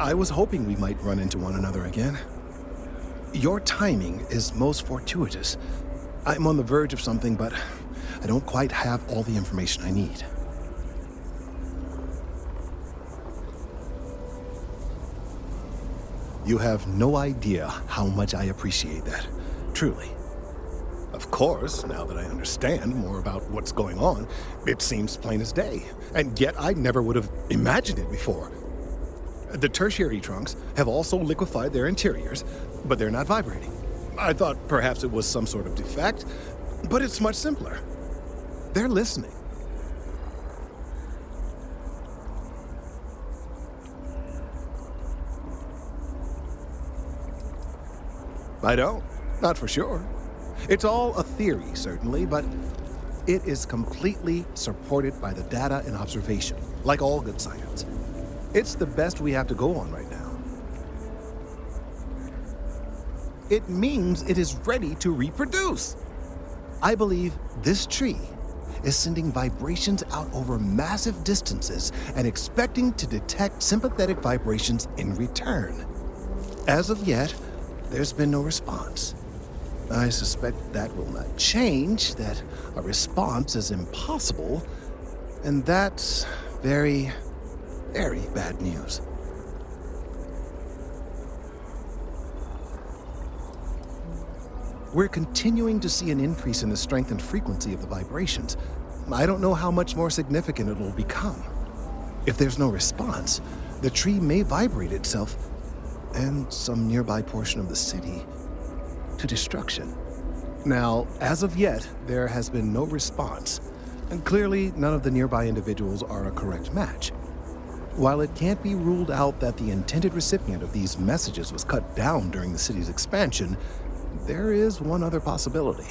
I was hoping we might run into one another again. Your timing is most fortuitous. I'm on the verge of something, but I don't quite have all the information I need. You have no idea how much I appreciate that, truly. Of course, now that I understand more about what's going on, it seems plain as day, and yet I never would have imagined it before. The tertiary trunks have also liquefied their interiors, but they're not vibrating. I thought perhaps it was some sort of defect, but it's much simpler. They're listening. I don't, not for sure. It's all a theory, certainly, but it is completely supported by the data and observation, like all good science. It's the best we have to go on right now. It means it is ready to reproduce. I believe this tree is sending vibrations out over massive distances and expecting to detect sympathetic vibrations in return. As of yet, there's been no response. I suspect that will not change, that a response is impossible, and that's very bad news. We're continuing to see an increase in the strength and frequency of the vibrations. I don't know how much more significant it will become. If there's no response, the tree may vibrate itself and some nearby portion of the city to destruction. Now, as of yet, there has been no response, and clearly none of the nearby individuals are a correct match. While it can't be ruled out that the intended recipient of these messages was cut down during the city's expansion, there is one other possibility.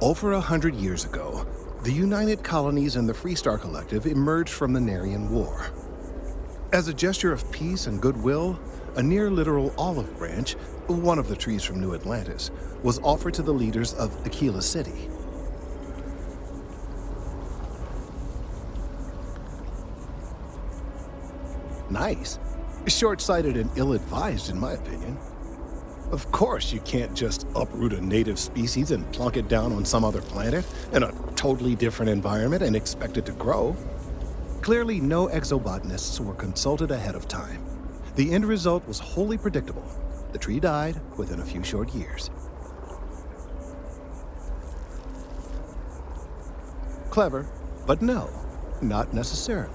Over 100 years ago, the United Colonies and the Freestar Collective emerged from the Narian War. As a gesture of peace and goodwill, a near-literal olive branch, one of the trees from New Atlantis, was offered to the leaders of Aquila City. Nice. Short-sighted and ill-advised, in my opinion. Of course, you can't just uproot a native species and plunk it down on some other planet in a totally different environment and expect it to grow. Clearly, no exobotanists were consulted ahead of time. The end result was wholly predictable. The tree died within a few short years. Clever, but no, not necessarily.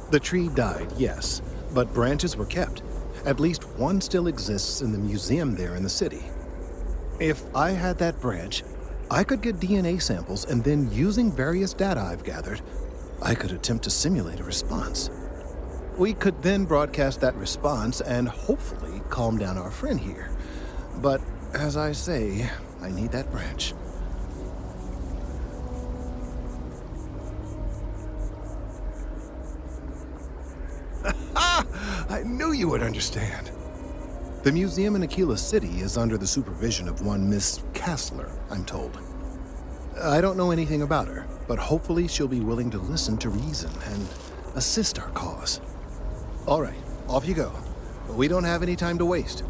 The tree died, yes, but branches were kept. At least one still exists in the museum there in the city. If I had that branch, I could get DNA samples, and then using various data I've gathered, I could attempt to simulate a response. We could then broadcast that response and hopefully calm down our friend here. But as I say, I need that branch. I knew you would understand. The museum in Aquila City is under the supervision of one Miss Kassler, I'm told. I don't know anything about her, but hopefully she'll be willing to listen to reason and assist our cause. All right, off you go. We don't have any time to waste.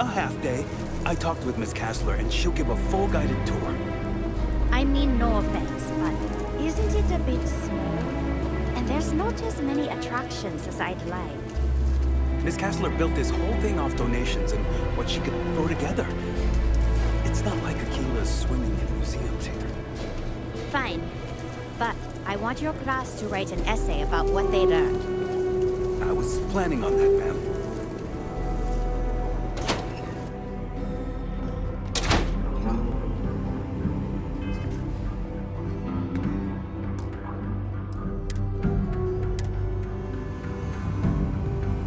half day. I talked with Miss Castler, and she'll give a full guided tour. I mean, no offense, but isn't it a bit small? And there's not as many attractions as I'd like. Miss Castler built this whole thing off donations and what she could throw together. It's not like Aquila's swimming in museums here. Fine. But I want your class to write an essay about what they learned. I was planning on that, ma'am.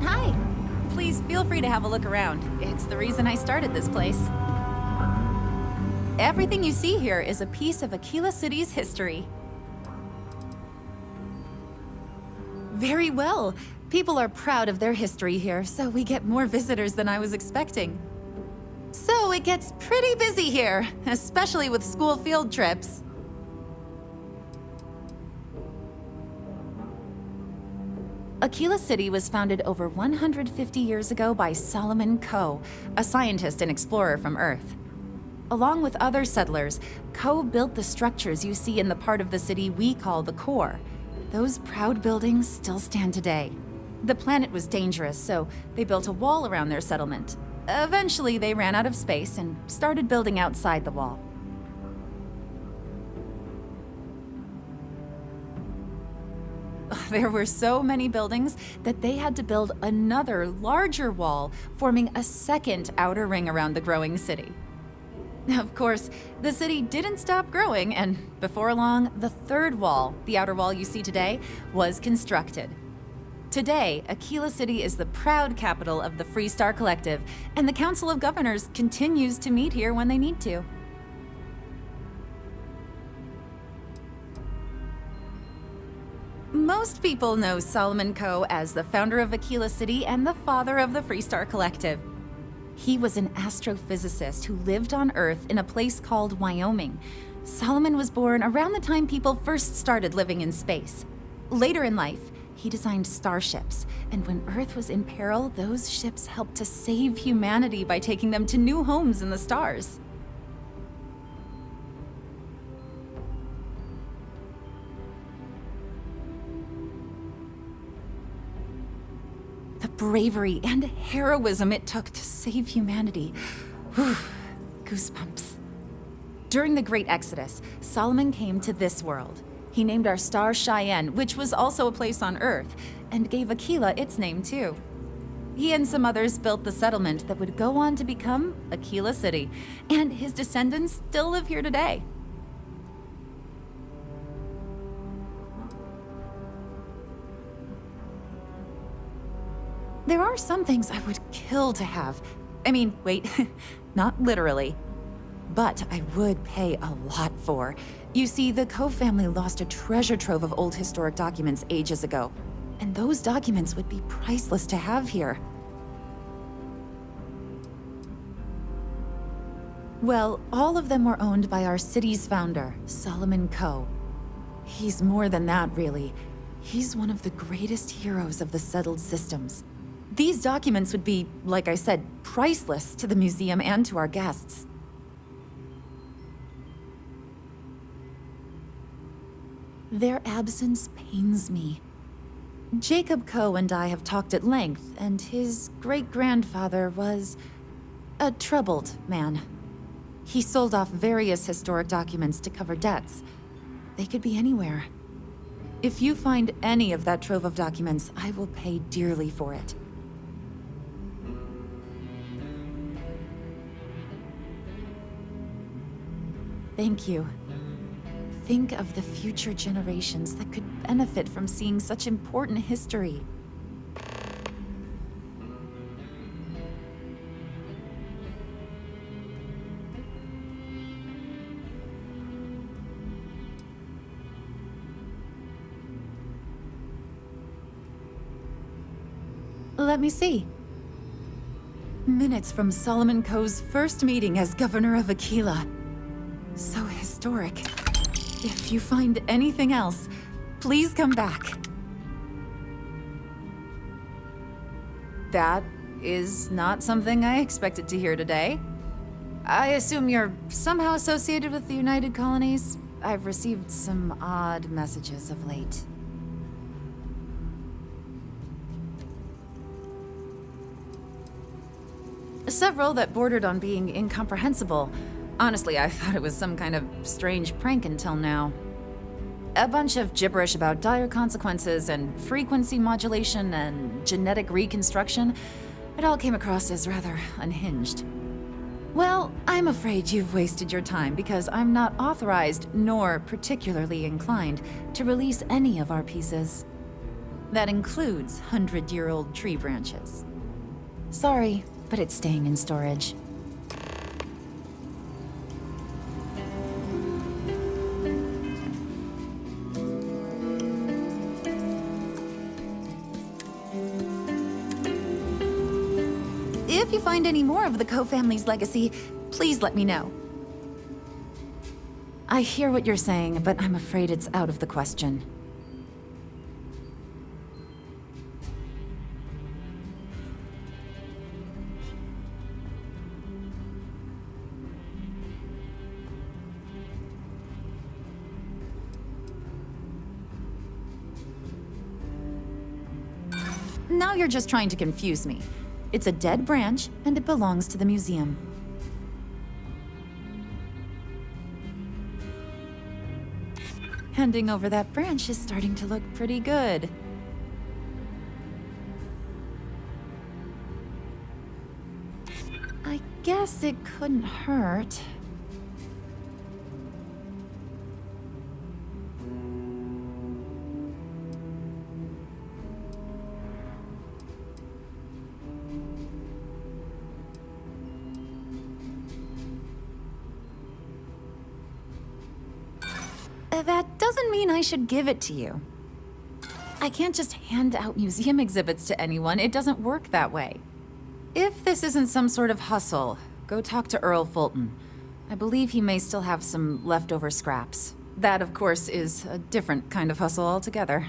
Hi. Please feel free to have a look around. It's the reason I started this place. Everything you see here is a piece of Aquila City's history. Very well. People are proud of their history here, so we get more visitors than I was expecting. So it gets pretty busy here, especially with school field trips. Aquila City was founded over 150 years ago by Solomon Coe, a scientist and explorer from Earth. Along with other settlers, Coe built the structures you see in the part of the city we call the core. Those proud buildings still stand today. The planet was dangerous, so they built a wall around their settlement. Eventually, they ran out of space and started building outside the wall. There were so many buildings that they had to build another, larger wall, forming a second outer ring around the growing city. Of course, the city didn't stop growing, and before long, the third wall, the outer wall you see today, was constructed. Today, Aquila City is the proud capital of the Freestar Collective, and the Council of Governors continues to meet here when they need to. Most people know Solomon Coe as the founder of Aquila City and the father of the Freestar Collective. He was an astrophysicist who lived on Earth in a place called Wyoming. Solomon was born around the time people first started living in space. Later in life, he designed starships, and when Earth was in peril, those ships helped to save humanity by taking them to new homes in the stars. The bravery and heroism it took to save humanity. Whew, goosebumps. During the Great Exodus, Solomon came to this world. He named our star Cheyenne, which was also a place on Earth, and gave Aquila its name too. He and some others built the settlement that would go on to become Aquila City, and his descendants still live here today. There are some things I would kill to have. I mean, wait, not literally. But I would pay a lot for. You see, the Coe family lost a treasure trove of old historic documents ages ago. And those documents would be priceless to have here. Well, all of them were owned by our city's founder, Solomon Coe. He's more than that, really. He's one of the greatest heroes of the settled systems. These documents would be, like I said, priceless to the museum and to our guests. Their absence pains me. Jacob Coe and I have talked at length, and his great-grandfather was a troubled man. He sold off various historic documents to cover debts. They could be anywhere. If you find any of that trove of documents, I will pay dearly for it. Thank you. Think of the future generations that could benefit from seeing such important history. Let me see. Minutes from Solomon Coe's first meeting as governor of Aquila. So historic. If you find anything else, please come back. That is not something I expected to hear today. I assume you're somehow associated with the United Colonies? I've received some odd messages of late. Several that bordered on being incomprehensible. Honestly, I thought it was some kind of strange prank until now. A bunch of gibberish about dire consequences and frequency modulation and genetic reconstruction. It all came across as rather unhinged. Well, I'm afraid you've wasted your time because I'm not authorized nor particularly inclined to release any of our pieces. That includes 100-year-old tree branches. Sorry, but it's staying in storage. If you find any more of the Coe family's legacy, please let me know. I hear what you're saying, but I'm afraid it's out of the question. Now you're just trying to confuse me. It's a dead branch, and it belongs to the museum. Handing over that branch is starting to look pretty good. I guess it couldn't hurt. That doesn't mean I should give it to you. I can't just hand out museum exhibits to anyone. It doesn't work that way. If this isn't some sort of hustle, go talk to Earl Fulton. I believe he may still have some leftover scraps. That, of course, is a different kind of hustle altogether.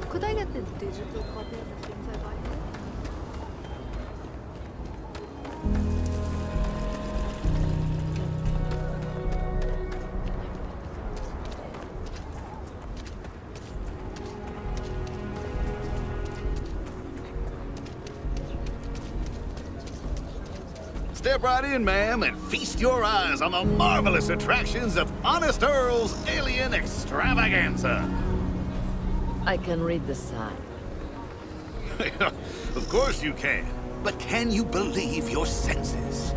Could I get the digital copy of the things I buy here? Step right in, ma'am, and feast your eyes on the marvelous attractions of Honest Earl's Alien Extravaganza. I can read the sign. Of course you can. But can you believe your senses?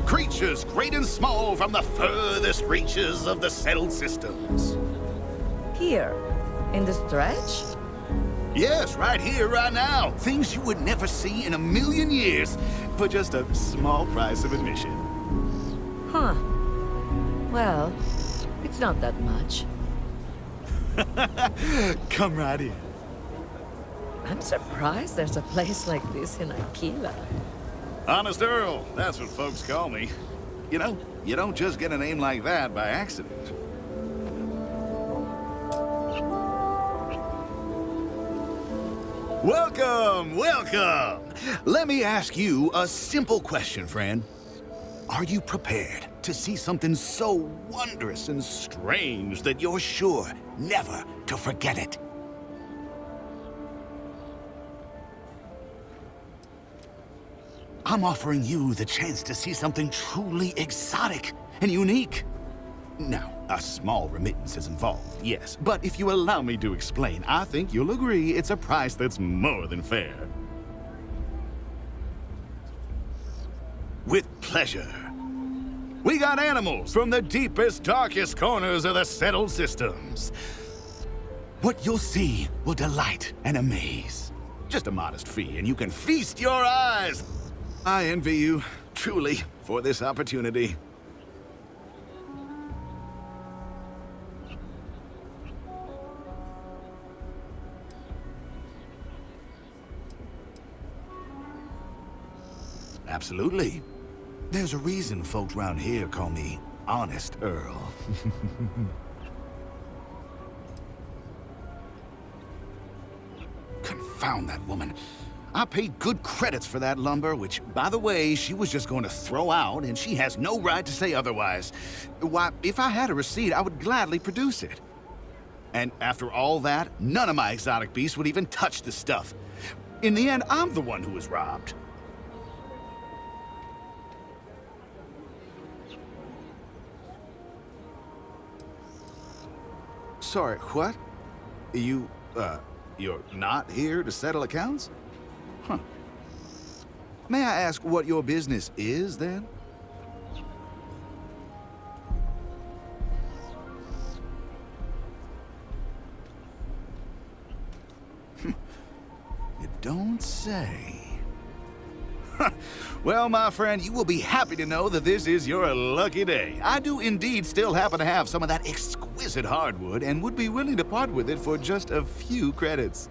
Creatures great and small from the furthest reaches of the settled systems. Here, in the stretch? Yes, right here, right now. Things you would never see in a million years for just a small price of admission. Huh. Well, it's not that much. Come right in. I'm surprised there's a place like this in Aquila. Honest Earl, that's what folks call me. You know, you don't just get a name like that by accident. Welcome, welcome! Let me ask you a simple question, friend. Are you prepared to see something so wondrous and strange that you're sure never to forget it? I'm offering you the chance to see something truly exotic and unique. Now, a small remittance is involved, yes, but if you allow me to explain, I think you'll agree it's a price that's more than fair. With pleasure. We got animals from the deepest, darkest corners of the settled systems. What you'll see will delight and amaze. Just a modest fee, and you can feast your eyes. I envy you, truly, for this opportunity. Absolutely. There's a reason folks around here call me Honest Earl. Confound that woman. I paid good credits for that lumber, which, by the way, she was just going to throw out, and she has no right to say otherwise. Why, if I had a receipt, I would gladly produce it. And after all that, none of my exotic beasts would even touch the stuff. In the end, I'm the one who was robbed. Sorry, what? You're not here to settle accounts? Huh. May I ask what your business is, then? You don't say. Well, my friend, you will be happy to know that this is your lucky day. I do indeed still happen to have some of that exquisite hardwood and would be willing to part with it for just a few credits.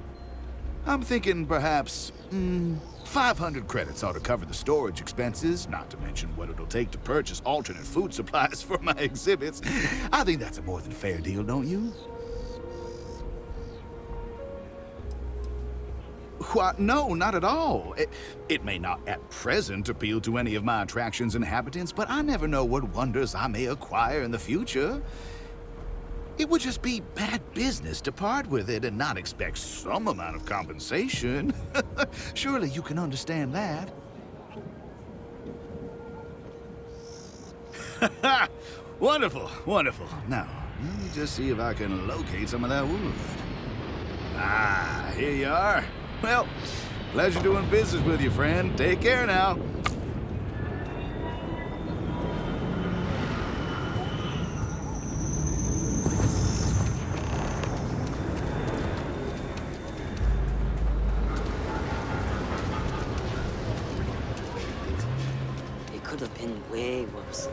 I'm thinking perhaps, 500 credits ought to cover the storage expenses, not to mention what it'll take to purchase alternate food supplies for my exhibits. I think that's a more than fair deal, don't you? What? No, not at all. It may not at present appeal to any of my attraction's inhabitants, but I never know what wonders I may acquire in the future. It would just be bad business to part with it and not expect some amount of compensation. Surely you can understand that. Wonderful, wonderful. Now, let me just see if I can locate some of that wood. Ah, here you are. Well, pleasure doing business with you, friend. Take care now. It could have been way worse.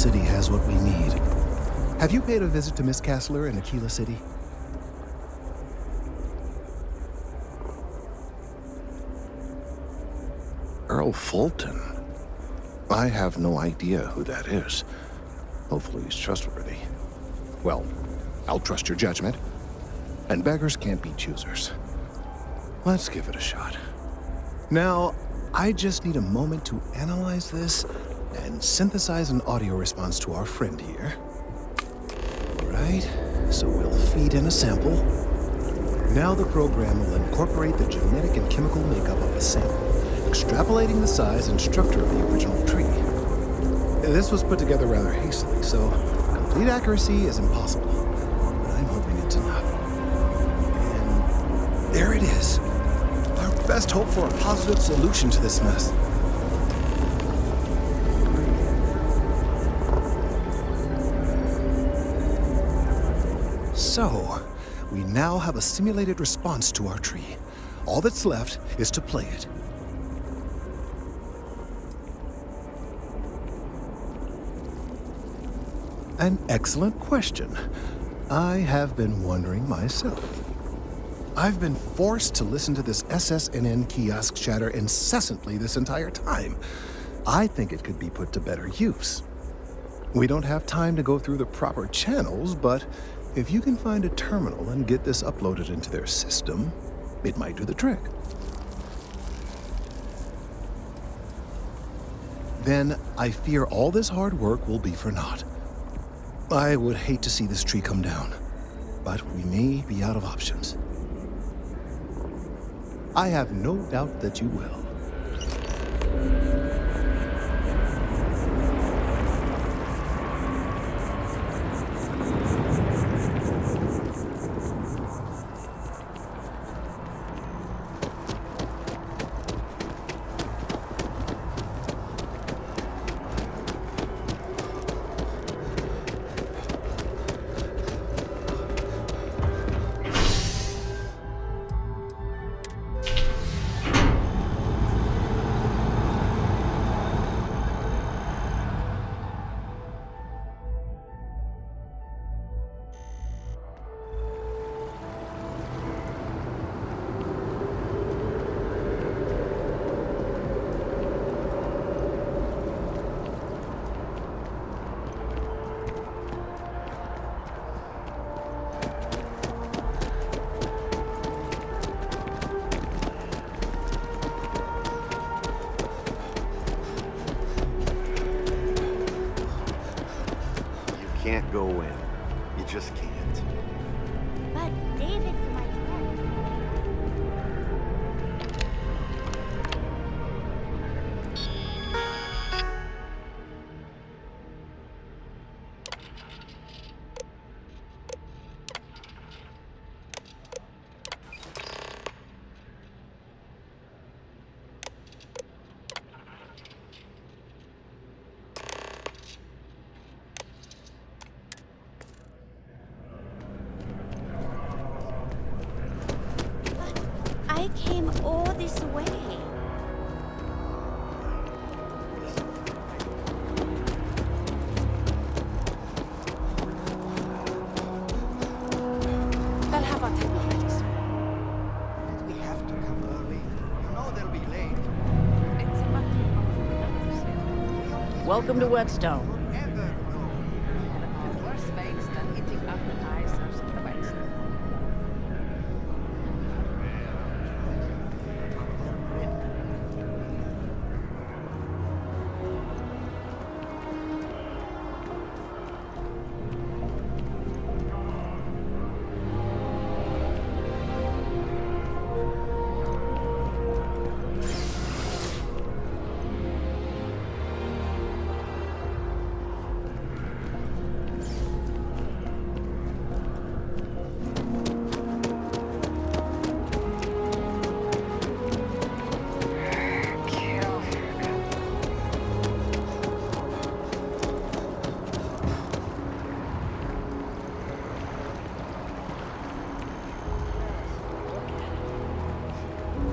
City has what we need. Have you paid a visit to Miss Castler in Aquila City? Earl Fulton? I have no idea who that is. Hopefully he's trustworthy. Well, I'll trust your judgment. And beggars can't be choosers. Let's give it a shot. Now, I just need a moment to analyze this and synthesize an audio response to our friend here. Right, so we'll feed in a sample. Now the program will incorporate the genetic and chemical makeup of the sample, extrapolating the size and structure of the original tree. This was put together rather hastily, so complete accuracy is impossible. But I'm hoping it's enough. And there it is. Our best hope for a positive solution to this mess. So, we now have a simulated response to our tree. All that's left is to play it. An excellent question. I have been wondering myself. I've been forced to listen to this SSNN kiosk chatter incessantly this entire time. I think it could be put to better use. We don't have time to go through the proper channels, but if you can find a terminal and get this uploaded into their system, it might do the trick. Then I fear all this hard work will be for naught. I would hate to see this tree come down, but we may be out of options. I have no doubt that you will. Can't go in. You just can't. But David's my friend. I came all this way. They'll have our table ready, sir. We have to come early. You know they'll be late. It's a matter of Welcome to Whetstone. Ever know. and worse things than eating appetizers in the West.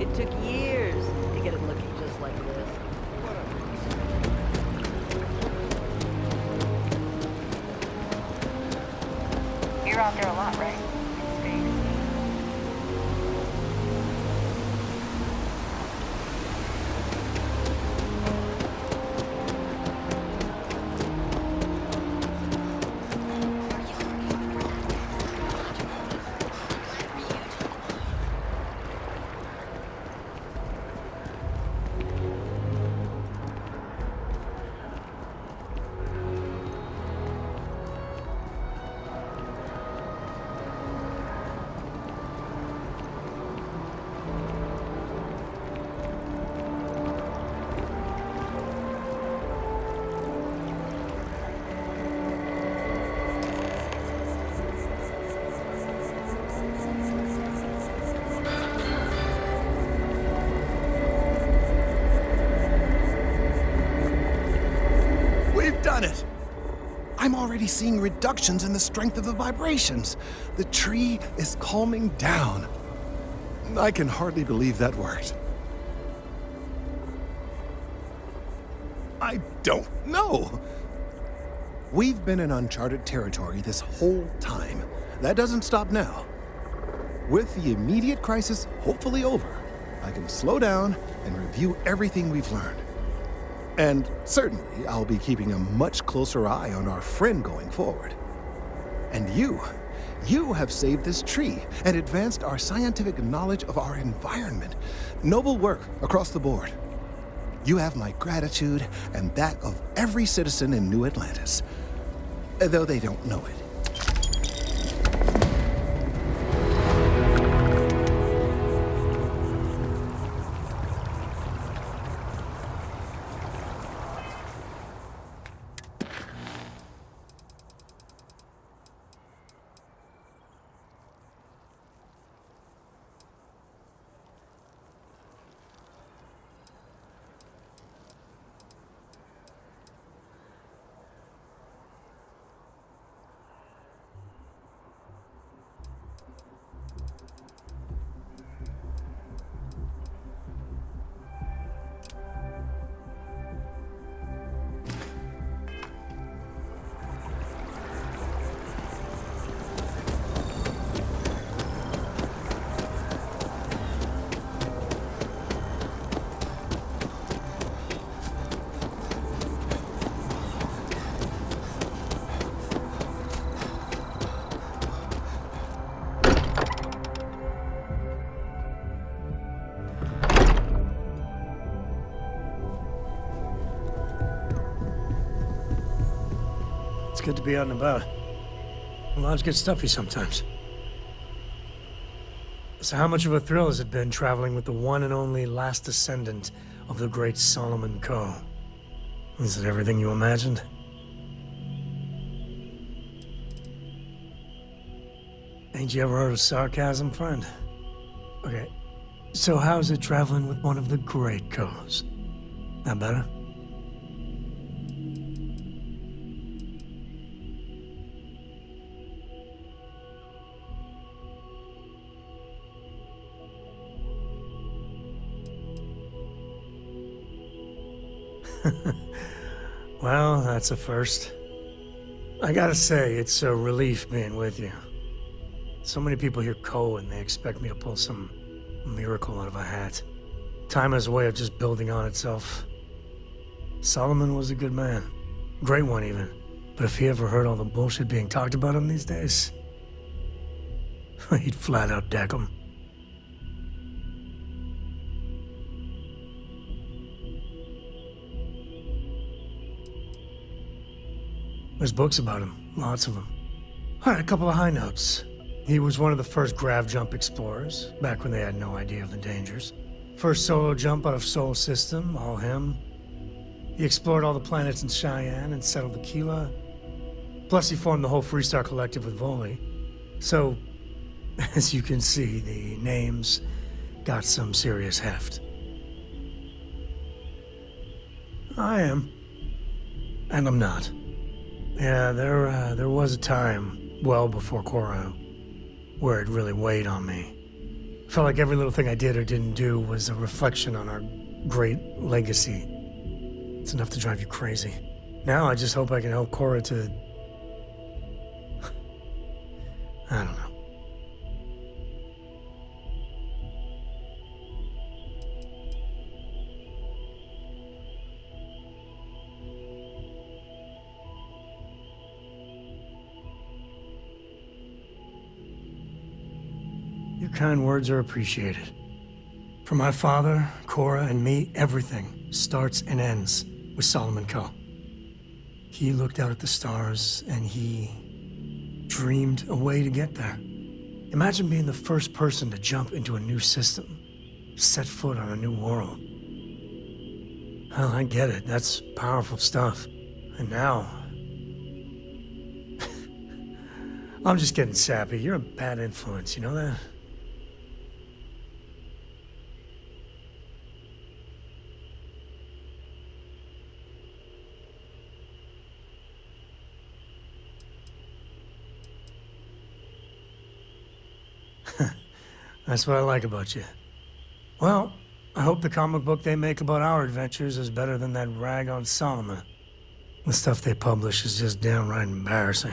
It took years to get it looking just like this. You're out there a lot, right? In space. We've done it! I'm already seeing reductions in the strength of the vibrations. The tree is calming down. I can hardly believe that worked. I don't know. We've been in uncharted territory this whole time. That doesn't stop now. With the immediate crisis hopefully over, I can slow down and review everything we've learned. And certainly, I'll be keeping a much closer eye on our friend going forward. And you have saved this tree and advanced our scientific knowledge of our environment. Noble work across the board. You have my gratitude and that of every citizen in New Atlantis, though they don't know it. It's good to be out and about. Lives get stuffy sometimes. So how much of a thrill has it been traveling with the one and only last descendant of the great Solomon Coe? Is it everything you imagined? Ain't you ever heard of sarcasm, friend? Okay, so how's it traveling with one of the great Coes? That better? Well, that's a first. I gotta say, it's a relief being with you. So many people hear Coe and they expect me to pull some miracle out of a hat. Time has a way of just building on itself. Solomon was a good man. Great one, even. But if he ever heard all the bullshit being talked about him these days, he'd flat out deck him. There's books about him, lots of them. All right, a couple of high notes. He was one of the first grav jump explorers, back when they had no idea of the dangers. First solo jump out of Sol System, all him. He explored all the planets in Cheyenne and settled Aquila. Plus he formed the whole Freestar Collective with Voli. So, as you can see, the names got some serious heft. I am. And I'm not. Yeah, there was a time, well before Korra, where it really weighed on me. Felt like every little thing I did or didn't do was a reflection on our great legacy. It's enough to drive you crazy. Now I just hope I can help Korra to... I don't know. Your kind words are appreciated. For my father, Cora, and me, everything starts and ends with Solomon Coe. He looked out at the stars, and he dreamed a way to get there. Imagine being the first person to jump into a new system, set foot on a new world. Well, I get it. That's powerful stuff. And now... I'm just getting sappy. You're a bad influence, you know that? That's what I like about you. Well, I hope the comic book they make about our adventures is better than that rag on Solomon. The stuff they publish is just downright embarrassing.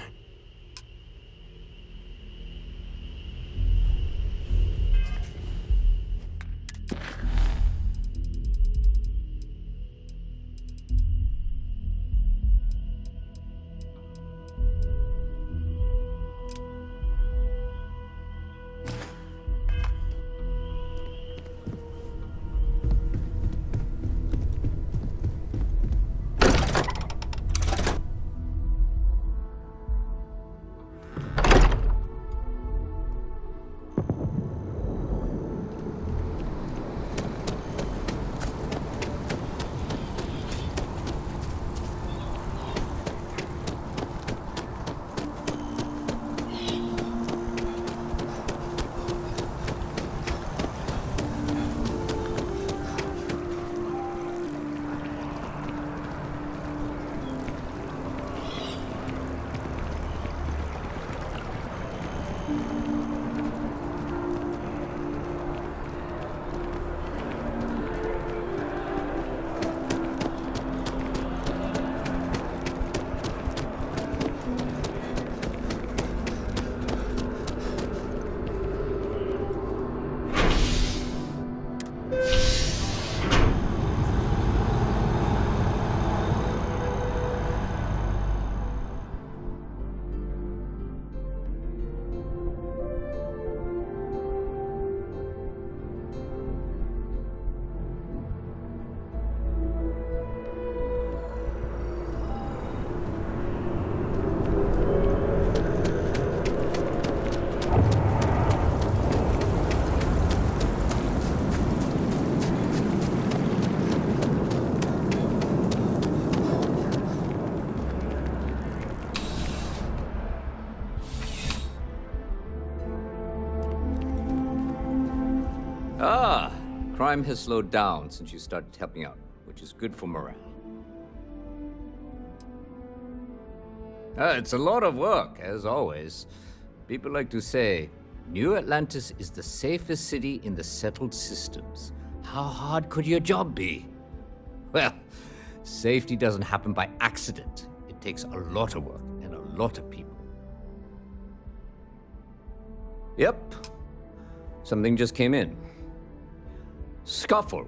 Ah, crime has slowed down since you started helping out, which is good for morale. It's a lot of work, as always. People like to say, New Atlantis is the safest city in the settled systems. How hard could your job be? Well, safety doesn't happen by accident. It takes a lot of work and a lot of people. Yep. Something just came in. Scuffle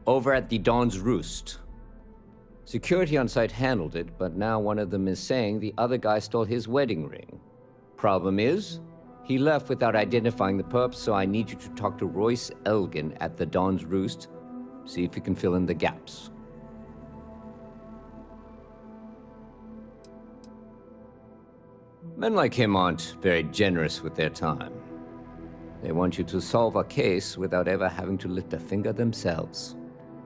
over at the Dawn's Roost. Security on site handled it, but now one of them is saying the other guy stole his wedding ring. Problem is, he left without identifying the perp, so I need you to talk to Royce Elgin at the Dawn's Roost. See if you can fill in the gaps. Men like him aren't very generous with their time. They want you to solve a case without ever having to lift a finger themselves.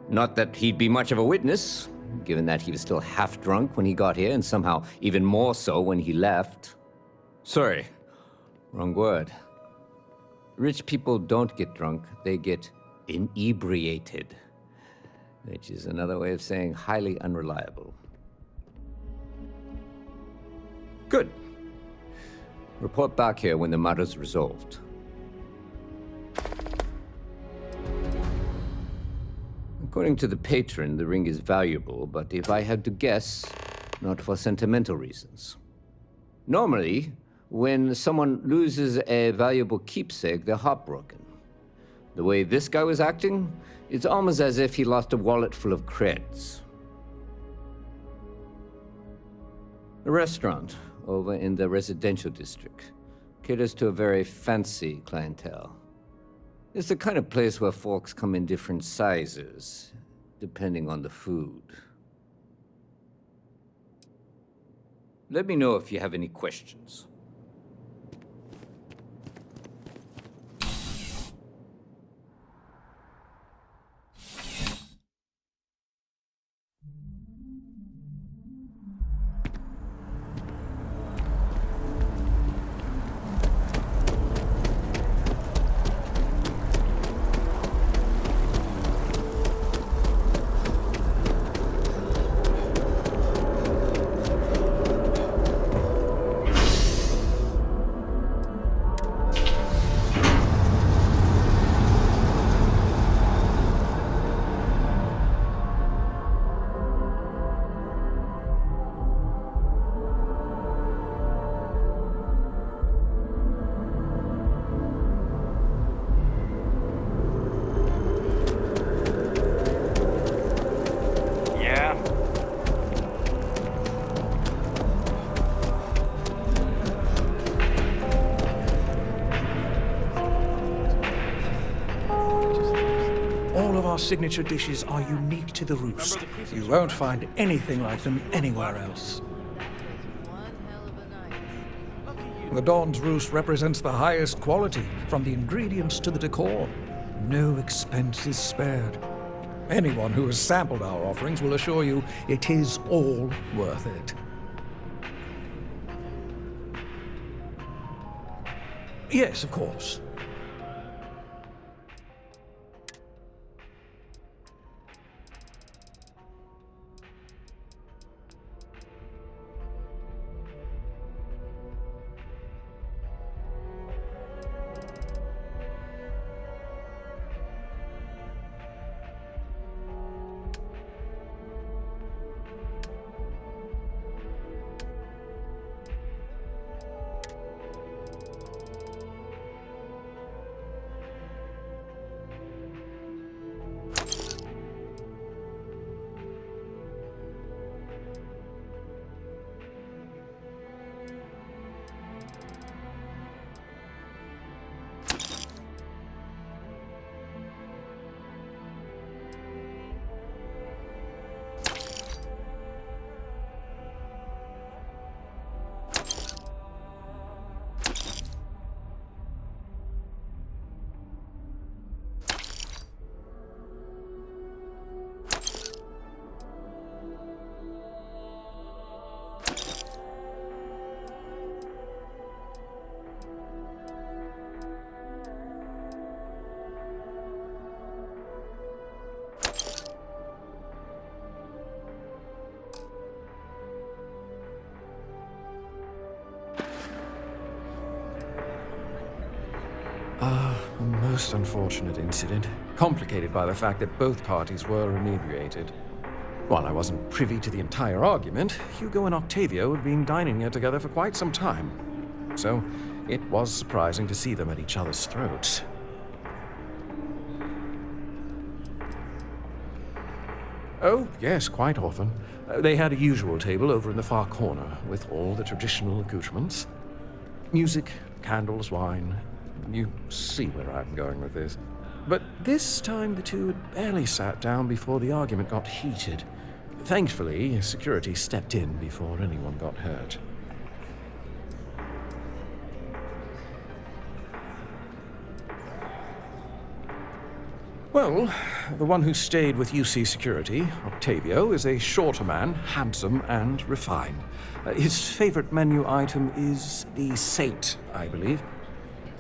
Not that he'd be much of a witness, given that he was still half drunk when he got here, and somehow even more so when he left. Sorry, wrong word. Rich people don't get drunk, they get inebriated, which is another way of saying highly unreliable. Good. Report back here when the matter's resolved. According to the patron, the ring is valuable, but if I had to guess, not for sentimental reasons. Normally, When someone loses a valuable keepsake, they're heartbroken. The way this guy was acting, it's almost as if he lost a wallet full of creds. A restaurant over in the residential district caters to a very fancy clientele. It's the kind of place where folks come in different sizes, depending on the food. Let me know if you have any questions. Signature dishes are unique to the Roost. You won't find anything like them anywhere else. The Dawn's Roost represents the highest quality, from the ingredients to the decor. No expense is spared. Anyone who has sampled our offerings will assure you it is all worth it. Yes, of course. A most unfortunate incident, complicated by the fact that both parties were inebriated. While I wasn't privy to the entire argument, Hugo and Octavio had been dining here together for quite some time. So it was surprising to see them at each other's throats. Oh, yes, quite often. They had a usual table over in the far corner, with all the traditional accoutrements. Music, candles, wine. You see where I'm going with this. But this time the two had barely sat down before the argument got heated. Thankfully, security stepped in before anyone got hurt. Well, the one who stayed with UC Security, Octavio, is a shorter man, handsome and refined. His favorite menu item is the Saint, I believe.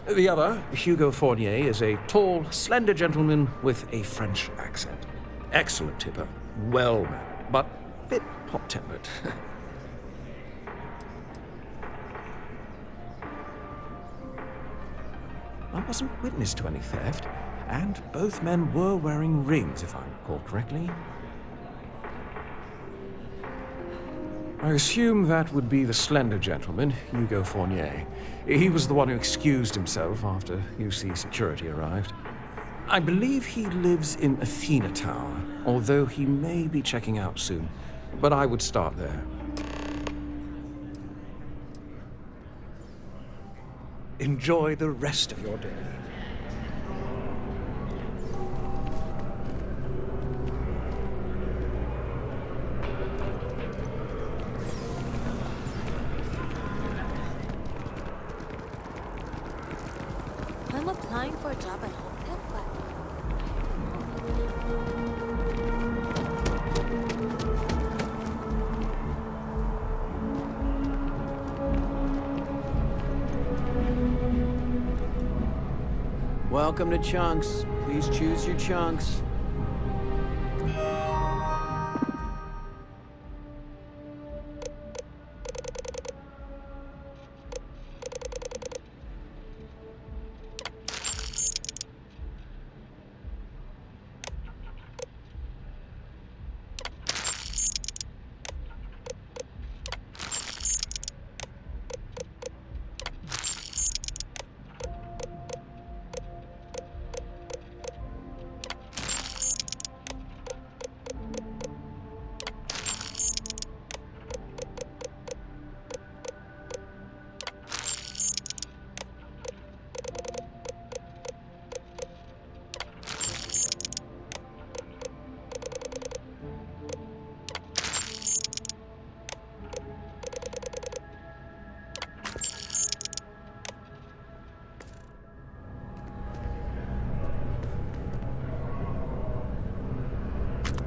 The other, Hugo Fournier, is a tall, slender gentleman with a French accent. Excellent tipper, well-mannered, but a bit hot-tempered. I wasn't witness to any theft, and both men were wearing rings, if I recall correctly. I assume that would be the slender gentleman, Hugo Fournier. He was the one who excused himself after UC security arrived. I believe he lives in Athena Tower, although he may be checking out soon. But I would start there. Enjoy the rest of your day. I'm applying for a job at Home but... Welcome to Chunks. Please choose your chunks.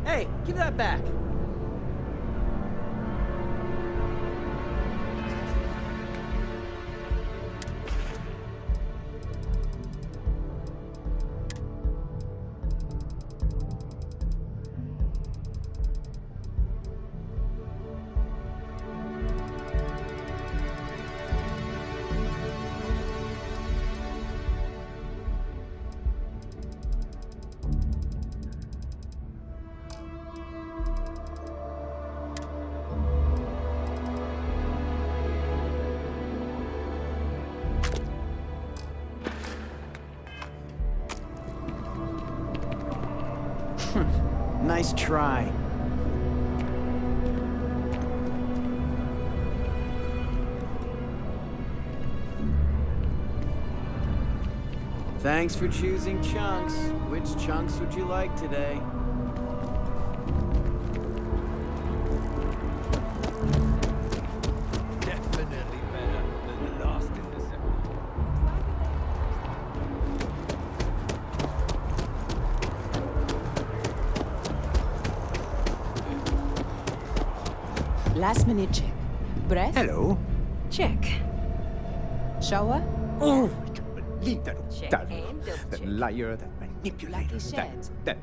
Hey, give that back. Nice try. Thanks for choosing Chunks. Which chunks would you like today? Definitely better than the last in the set. Last minute check. Breath? Hello. Check. Shower? Oh, I can't believe that. Check That, and double that check. liar, that manipulator, that.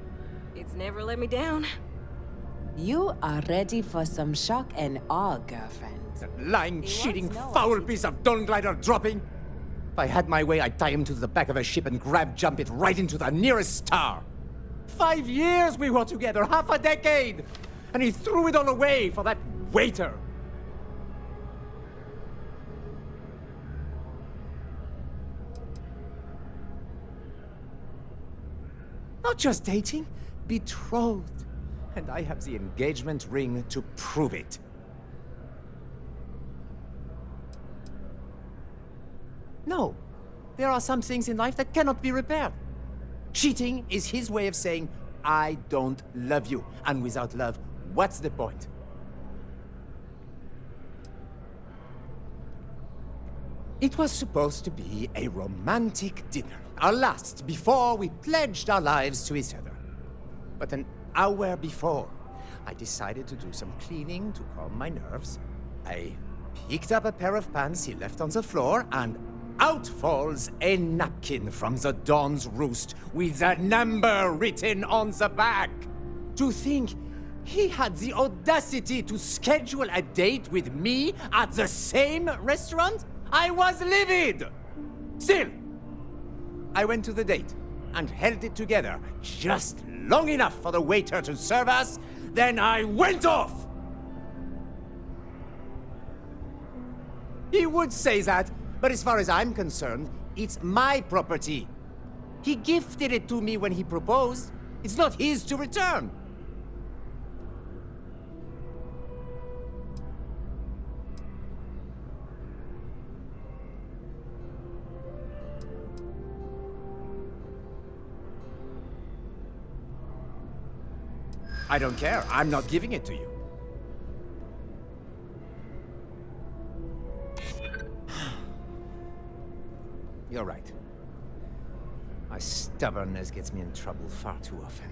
It's never let me down. You are ready for some shock and awe, girlfriend. That lying, He cheating, wants no foul one to- piece of Dawn Glider dropping. If I had my way, I'd tie him to the back of a ship and grab jump it right into the nearest star. 5 years we were together, half a decade! And he threw it all away for that waiter. Not just dating, betrothed. And I have the engagement ring to prove it. No, there are some things in life that cannot be repaired. Cheating is his way of saying, I don't love you. And without love, what's the point? It was supposed to be a romantic dinner, our last before we pledged our lives to each other. But an hour before, I decided to do some cleaning to calm my nerves. I picked up a pair of pants he left on the floor, and out falls a napkin from the Dawn's Roost with a number written on the back. To think he had the audacity to schedule a date with me at the same restaurant? I was livid! Still, I went to the date and held it together just long enough for the waiter to serve us, then I went off! He would say that, but as far as I'm concerned, it's my property. He gifted it to me when he proposed. It's not his to return. I don't care. I'm not giving it to you. You're right. My stubbornness gets me in trouble far too often.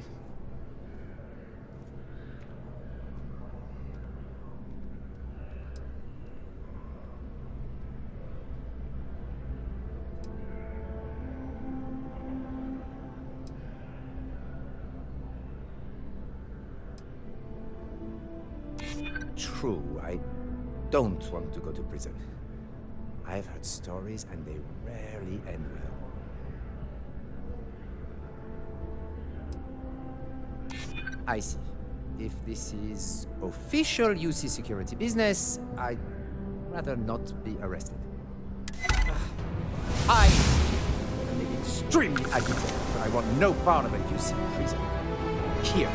True, I don't want to go to prison. I've heard stories and they rarely end well. I see. If this is official UC security business, I'd rather not be arrested. I may be extremely agitated, but I want no part of a UC prison. Here.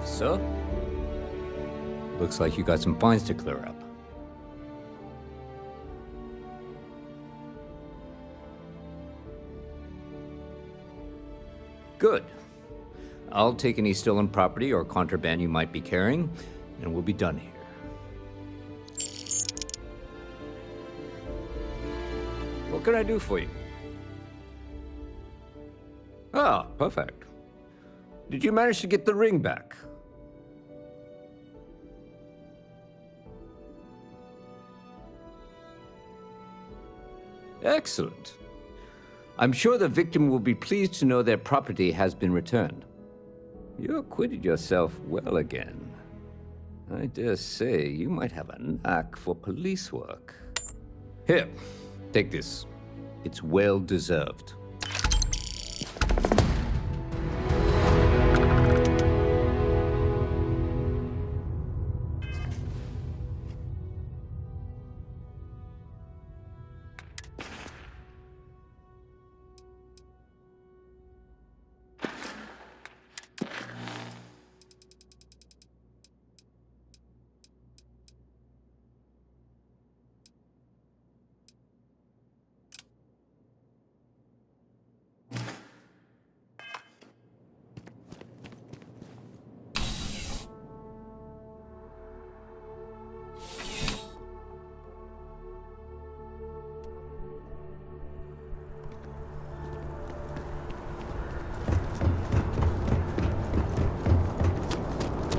So? Looks like you got some fines to clear up. Good. I'll take any stolen property or contraband you might be carrying, and we'll be done here. What can I do for you? Ah, perfect. Did you manage to get the ring back? Excellent. I'm sure the victim will be pleased to know their property has been returned. You acquitted yourself well again. I dare say you might have a knack for police work. Here, take this. It's well deserved.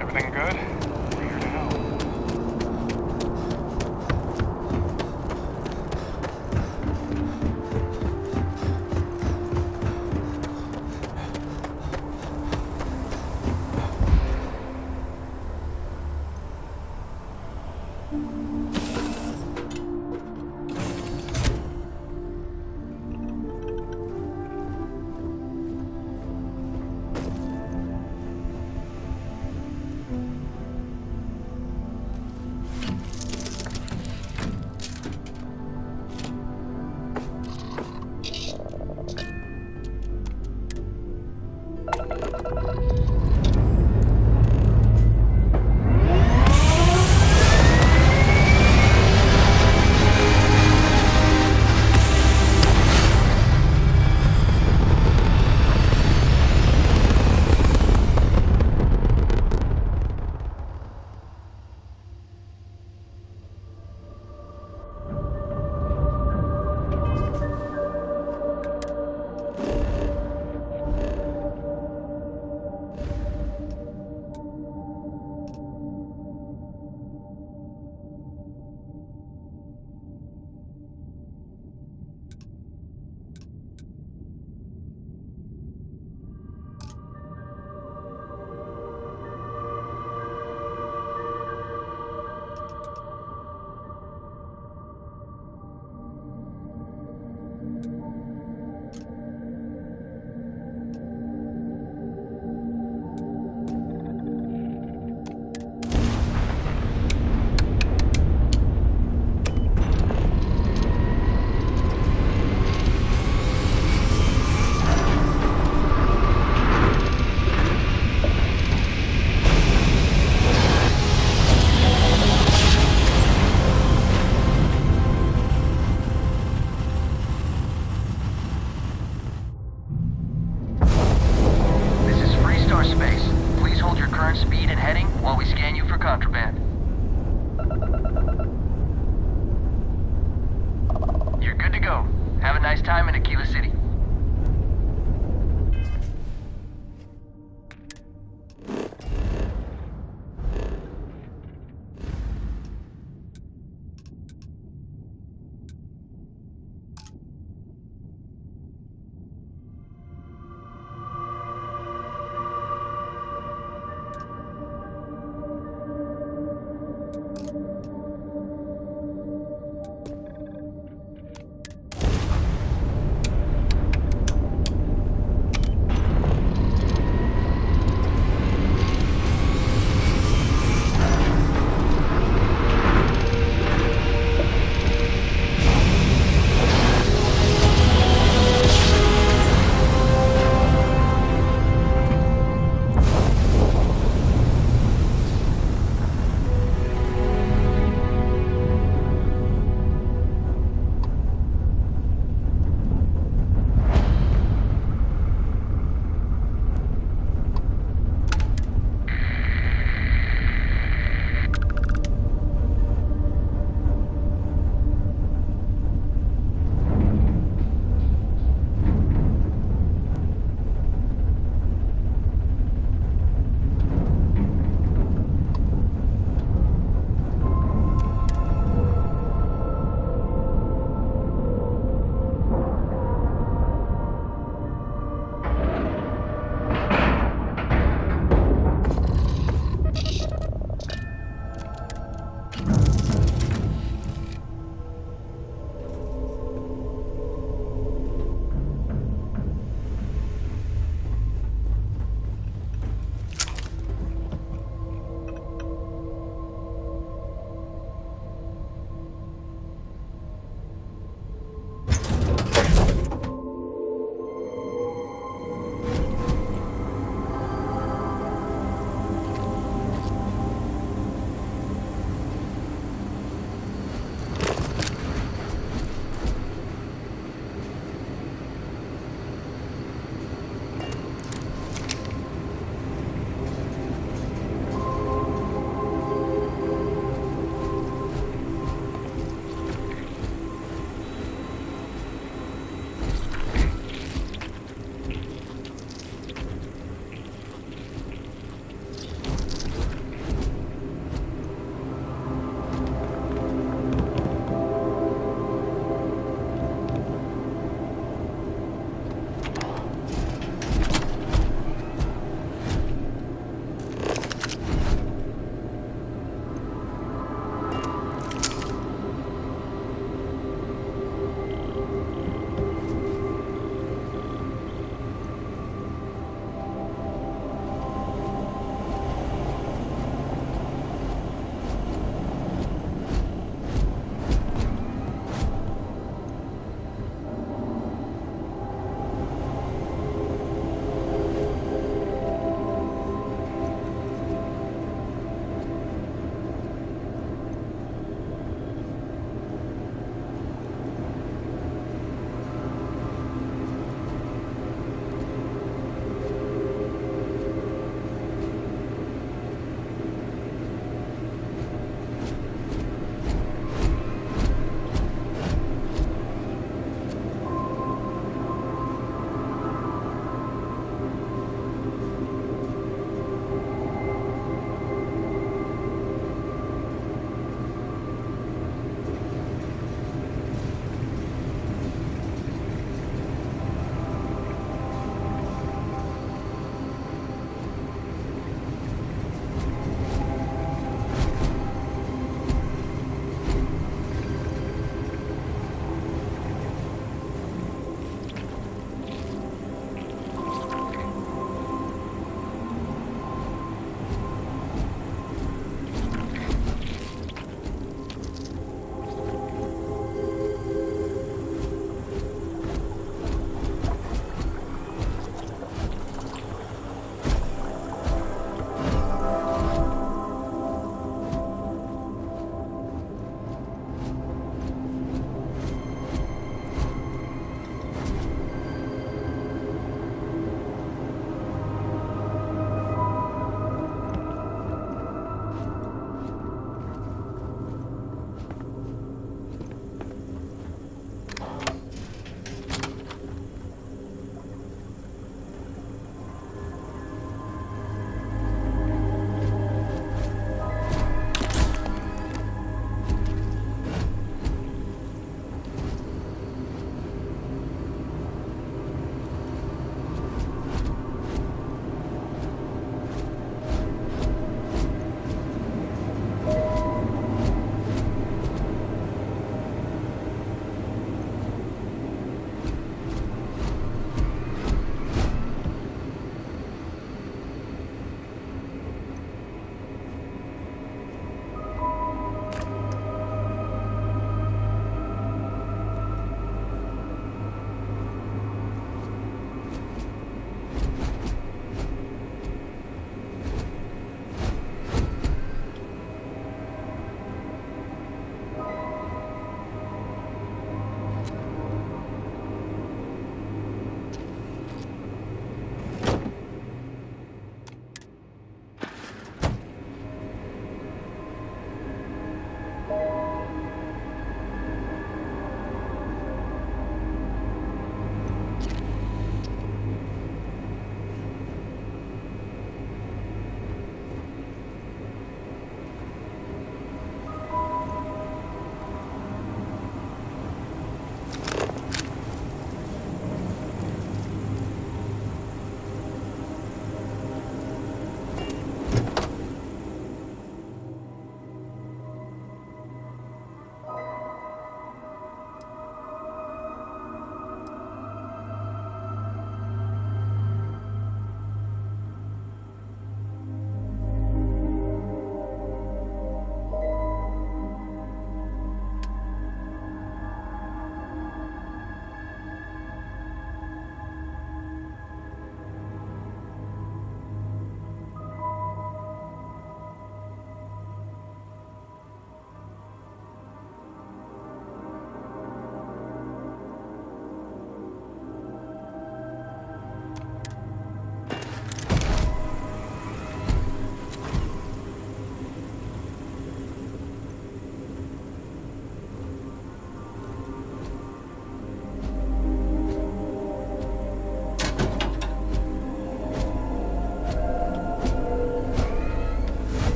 Everything good? We're here to help. contraband. You're good to go. Have a nice time in Aquila City.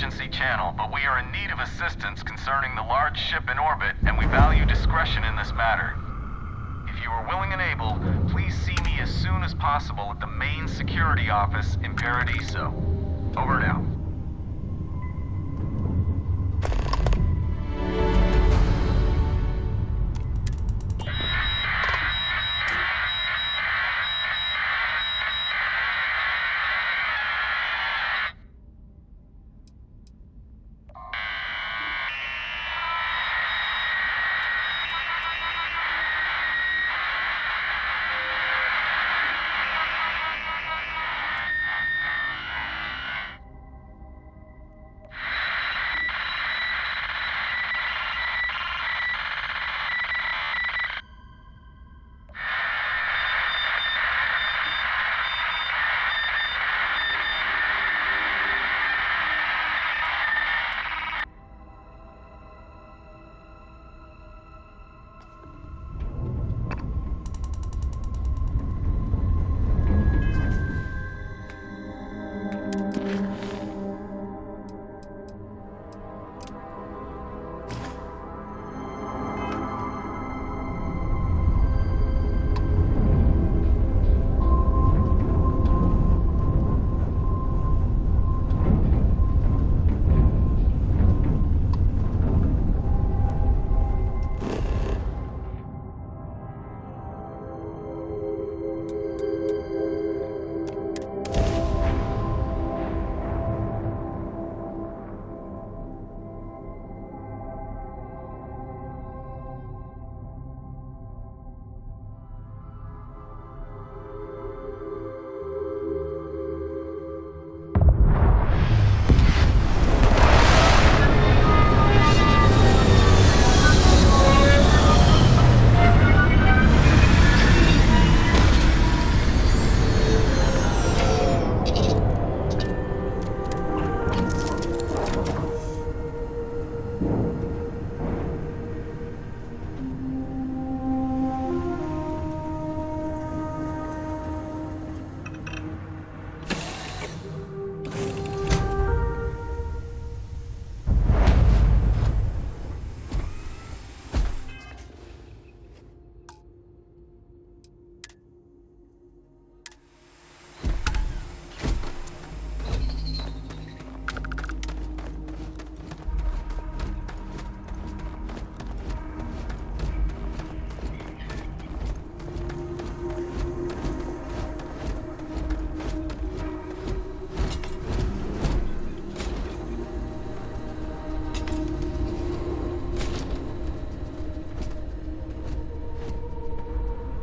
emergency channel, but we are in need of assistance concerning the large ship in orbit, and we value discretion in this matter. If you are willing and able, please see me as soon as possible at the main security office in Paradiso. Over and out.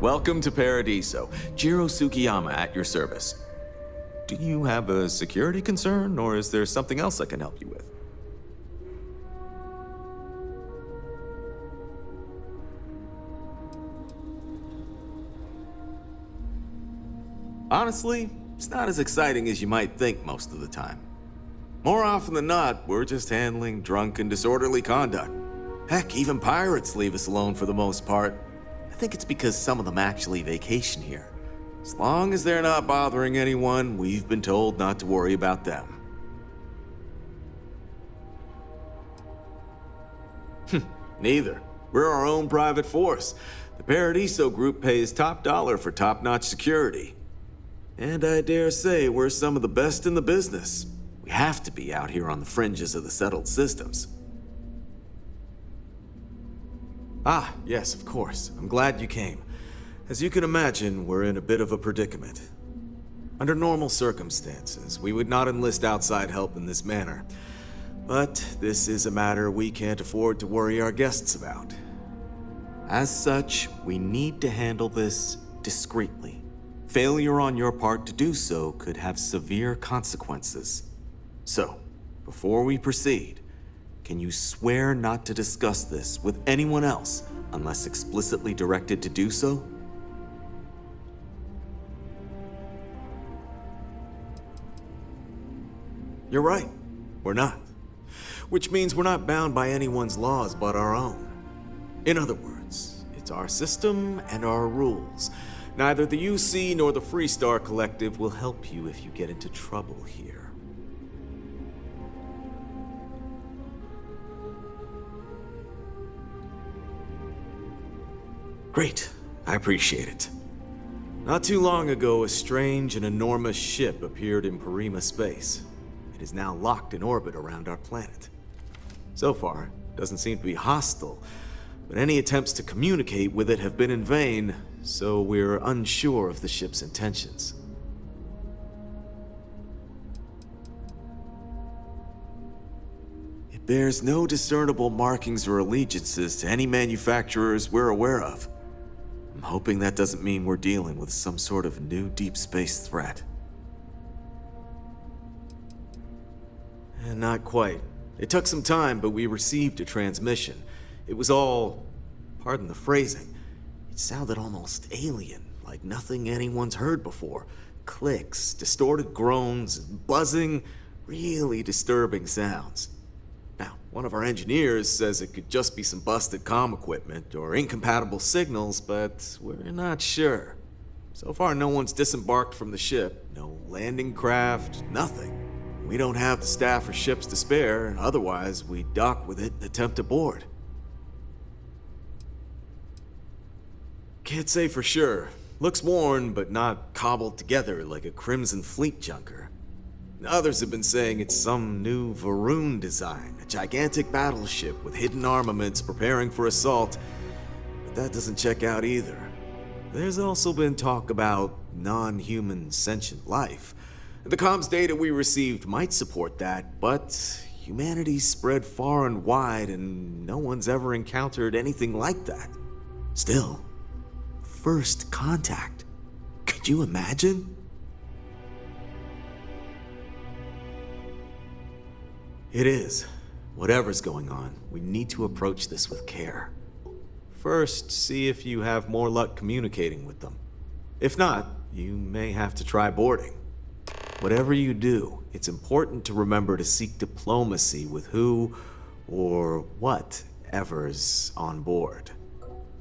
Welcome to Paradiso. Jiro Tsukiyama at your service. Do you have a security concern, or is there something else I can help you with? Honestly, it's not as exciting as you might think most of the time. More often than not, we're just handling drunk and disorderly conduct. Heck, even pirates leave us alone for the most part. I think it's because some of them actually vacation here. As long as they're not bothering anyone, we've been told not to worry about them. Neither. We're our own private force. The Paradiso group pays top dollar for top-notch security. And I dare say we're some of the best in the business. We have to be out here on the fringes of the settled systems. Ah, yes, of course. I'm glad you came. As you can imagine, we're in a bit of a predicament. Under normal circumstances, we would not enlist outside help in this manner. But this is a matter we can't afford to worry our guests about. As such, we need to handle this discreetly. Failure on your part to do so could have severe consequences. So, before we proceed, can you swear not to discuss this with anyone else unless explicitly directed to do so? You're right, we're not. Which means we're not bound by anyone's laws but our own. In other words, it's our system and our rules. Neither the UC nor the Freestar Collective will help you if you get into trouble here. Great, I appreciate it. Not too long ago, a strange and enormous ship appeared in Parima space. It is now locked in orbit around our planet. So far, it doesn't seem to be hostile, but any attempts to communicate with it have been in vain, so we're unsure of the ship's intentions. It bears no discernible markings or allegiances to any manufacturers we're aware of. I'm hoping that doesn't mean we're dealing with some sort of new deep space threat. Not quite. It took some time, but we received a transmission. It was all, pardon the phrasing, it sounded almost alien, like nothing anyone's heard before. Clicks, distorted groans, buzzing, really disturbing sounds. Now, one of our engineers says it could just be some busted comm equipment or incompatible signals, but we're not sure. So far, no one's disembarked from the ship, no landing craft, nothing. We don't have the staff or ships to spare, otherwise we'd dock with it and attempt to board. Can't say for sure. Looks worn, but not cobbled together like a Crimson Fleet junker. Others have been saying it's some new Varun design, a gigantic battleship with hidden armaments preparing for assault, but that doesn't check out either. There's also been talk about non-human sentient life. The comms data we received might support that, but humanity's spread far and wide and no one's ever encountered anything like that. Still, first contact. Could you imagine? It is. Whatever's going on, we need to approach this with care. First, see if you have more luck communicating with them. If not, you may have to try boarding. Whatever you do, it's important to remember to seek diplomacy with who or whatever's on board.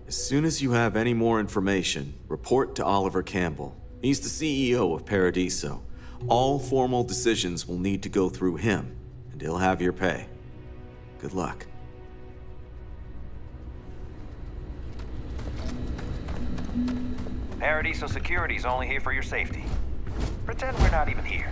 As soon as you have any more information, report to Oliver Campbell. He's the CEO of Paradiso. All formal decisions will need to go through him, and he'll have your pay. Good luck. Paradiso Security's only here for your safety. Pretend we're not even here.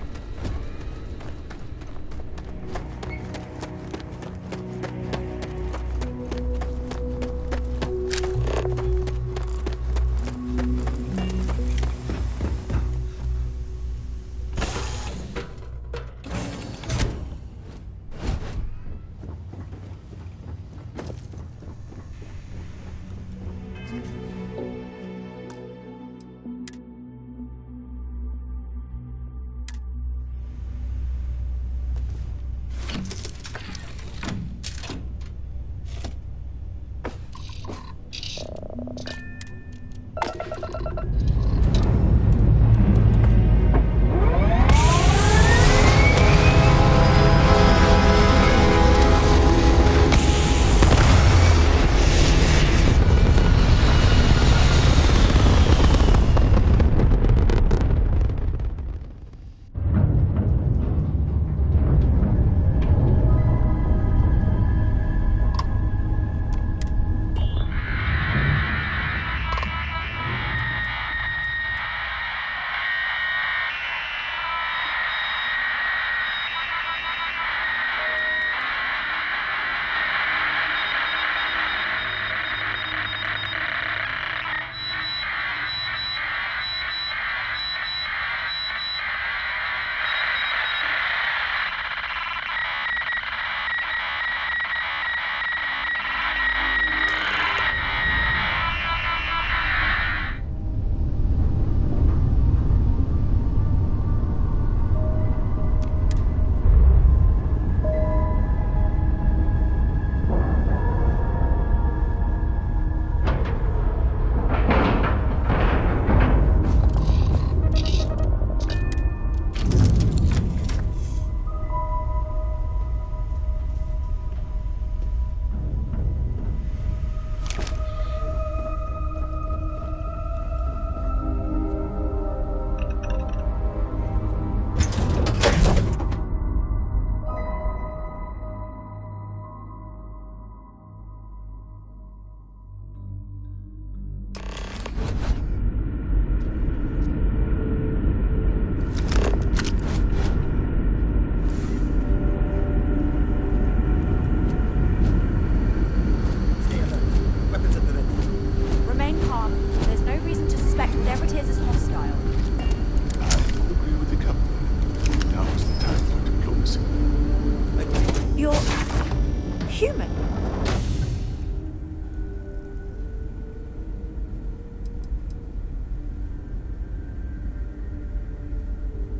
human.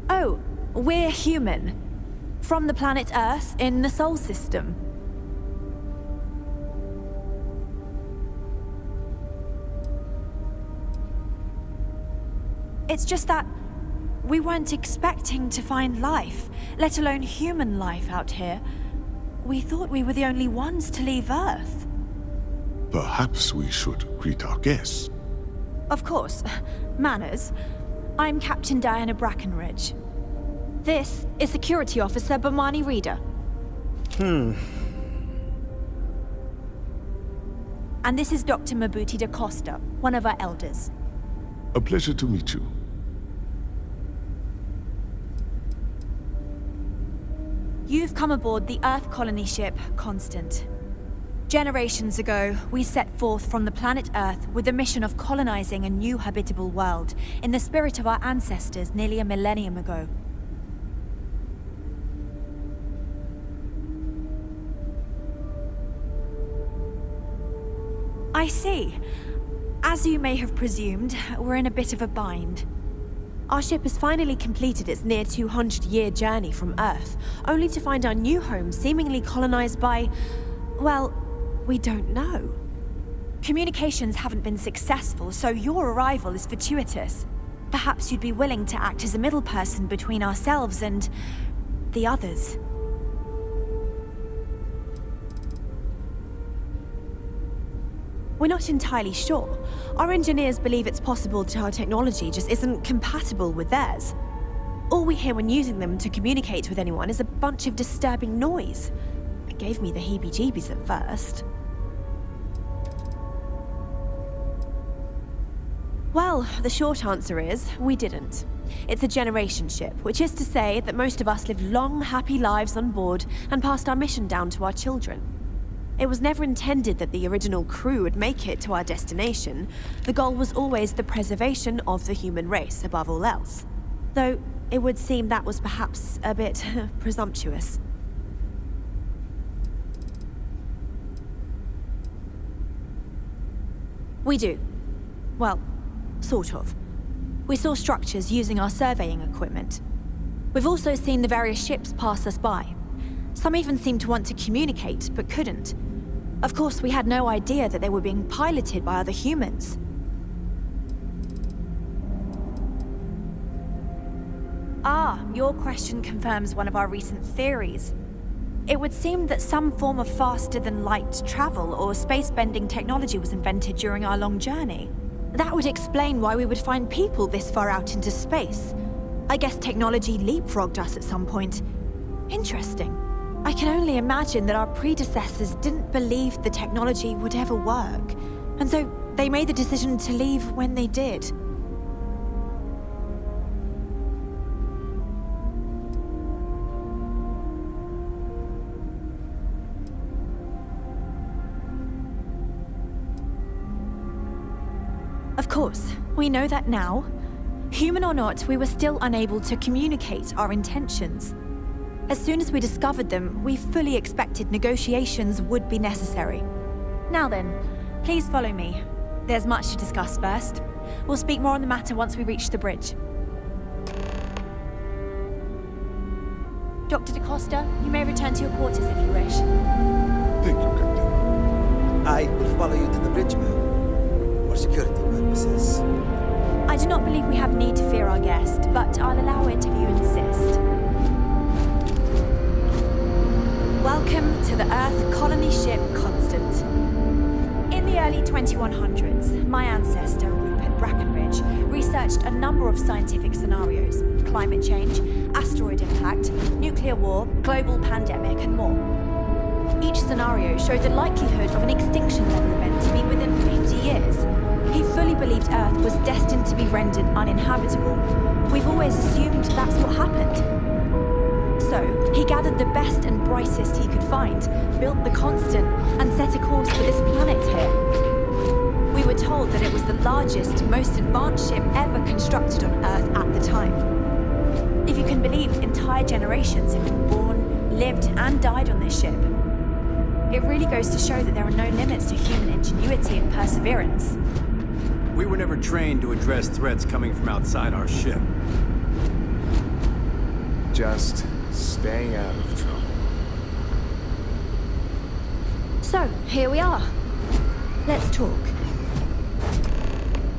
Oh, we're human. From the planet Earth in the Sol system. It's just that we weren't expecting to find life, let alone human life out here. We thought we were the only ones to leave Earth. Perhaps we should greet our guests. Of course. Manners. I'm Captain Diana Brackenridge. This is Security Officer Bomani Reader. And this is Dr. Mabuti da Costa, one of our elders. A pleasure to meet you. You've come aboard the Earth colony ship Constant. Generations ago, we set forth from the planet Earth with the mission of colonizing a new habitable world in the spirit of our ancestors nearly a millennium ago. I see. As you may have presumed, we're in a bit of a bind. Our ship has finally completed its near 200-year journey from Earth, only to find our new home seemingly colonized by, well, we don't know. Communications haven't been successful, so your arrival is fortuitous. Perhaps you'd be willing to act as a middle person between ourselves and the others. We're not entirely sure. Our engineers believe it's possible that our technology just isn't compatible with theirs. All we hear when using them to communicate with anyone is a bunch of disturbing noise. It gave me the heebie-jeebies at first. Well, the short answer is, we didn't. It's a generation ship, which is to say that most of us lived long, happy lives on board and passed our mission down to our children. It was never intended that the original crew would make it to our destination. The goal was always the preservation of the human race above all else. Though, it would seem that was perhaps a bit presumptuous. We do. Well, sort of. We saw structures using our surveying equipment. We've also seen the various ships pass us by. Some even seemed to want to communicate, but couldn't. Of course, we had no idea that they were being piloted by other humans. Ah, your question confirms one of our recent theories. It would seem that some form of faster-than-light travel or space-bending technology was invented during our long journey. That would explain why we would find people this far out into space. I guess technology leapfrogged us at some point. Interesting. I can only imagine that our predecessors didn't believe the technology would ever work, and so they made the decision to leave when they did. Of course, we know that now. Human or not, we were still unable to communicate our intentions. As soon as we discovered them, we fully expected negotiations would be necessary. Now then, please follow me. There's much to discuss first. We'll speak more on the matter once we reach the bridge. Dr. da Costa, you may return to your quarters if you wish. Thank you, Captain. I will follow you to the bridge, ma'am. For security purposes. I do not believe we have need to fear our guest, but I'll allow it if you insist. Welcome to the Earth colony ship Constant. In the early 2100s, my ancestor, Rupert Brackenridge, researched a number of scientific scenarios: climate change, asteroid impact, nuclear war, global pandemic, and more. Each scenario showed the likelihood of an extinction level event to be within 50 years. He fully believed Earth was destined to be rendered uninhabitable. We've always assumed that's what happened. So, he gathered the best and brightest he could find, built the Constant, and set a course for this planet here. We were told that it was the largest, most advanced ship ever constructed on Earth at the time. If you can believe, entire generations have been born, lived, and died on this ship. It really goes to show that there are no limits to human ingenuity and perseverance. We were never trained to address threats coming from outside our ship. Just stay out of trouble. So, here we are. Let's talk.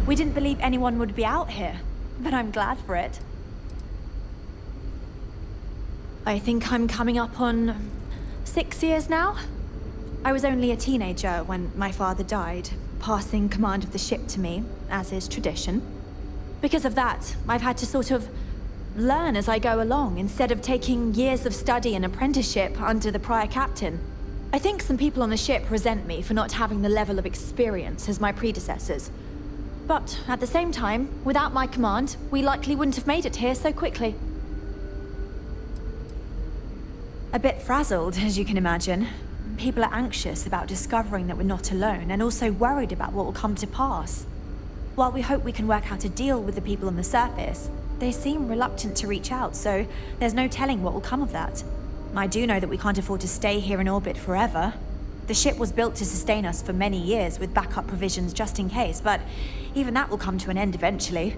We didn't believe anyone would be out here, but I'm glad for it. I think I'm coming up on 6 years now. I was only a teenager when my father died, passing command of the ship to me, as is tradition. Because of that, I've had to sort of learn as I go along, instead of taking years of study and apprenticeship under the prior captain. I think some people on the ship resent me for not having the level of experience as my predecessors. But at the same time, without my command, we likely wouldn't have made it here so quickly. A bit frazzled, as you can imagine. People are anxious about discovering that we're not alone, and also worried about what will come to pass. While we hope we can work out a deal with the people on the surface, they seem reluctant to reach out, so there's no telling what will come of that. I do know that we can't afford to stay here in orbit forever. The ship was built to sustain us for many years with backup provisions just in case, but even that will come to an end eventually.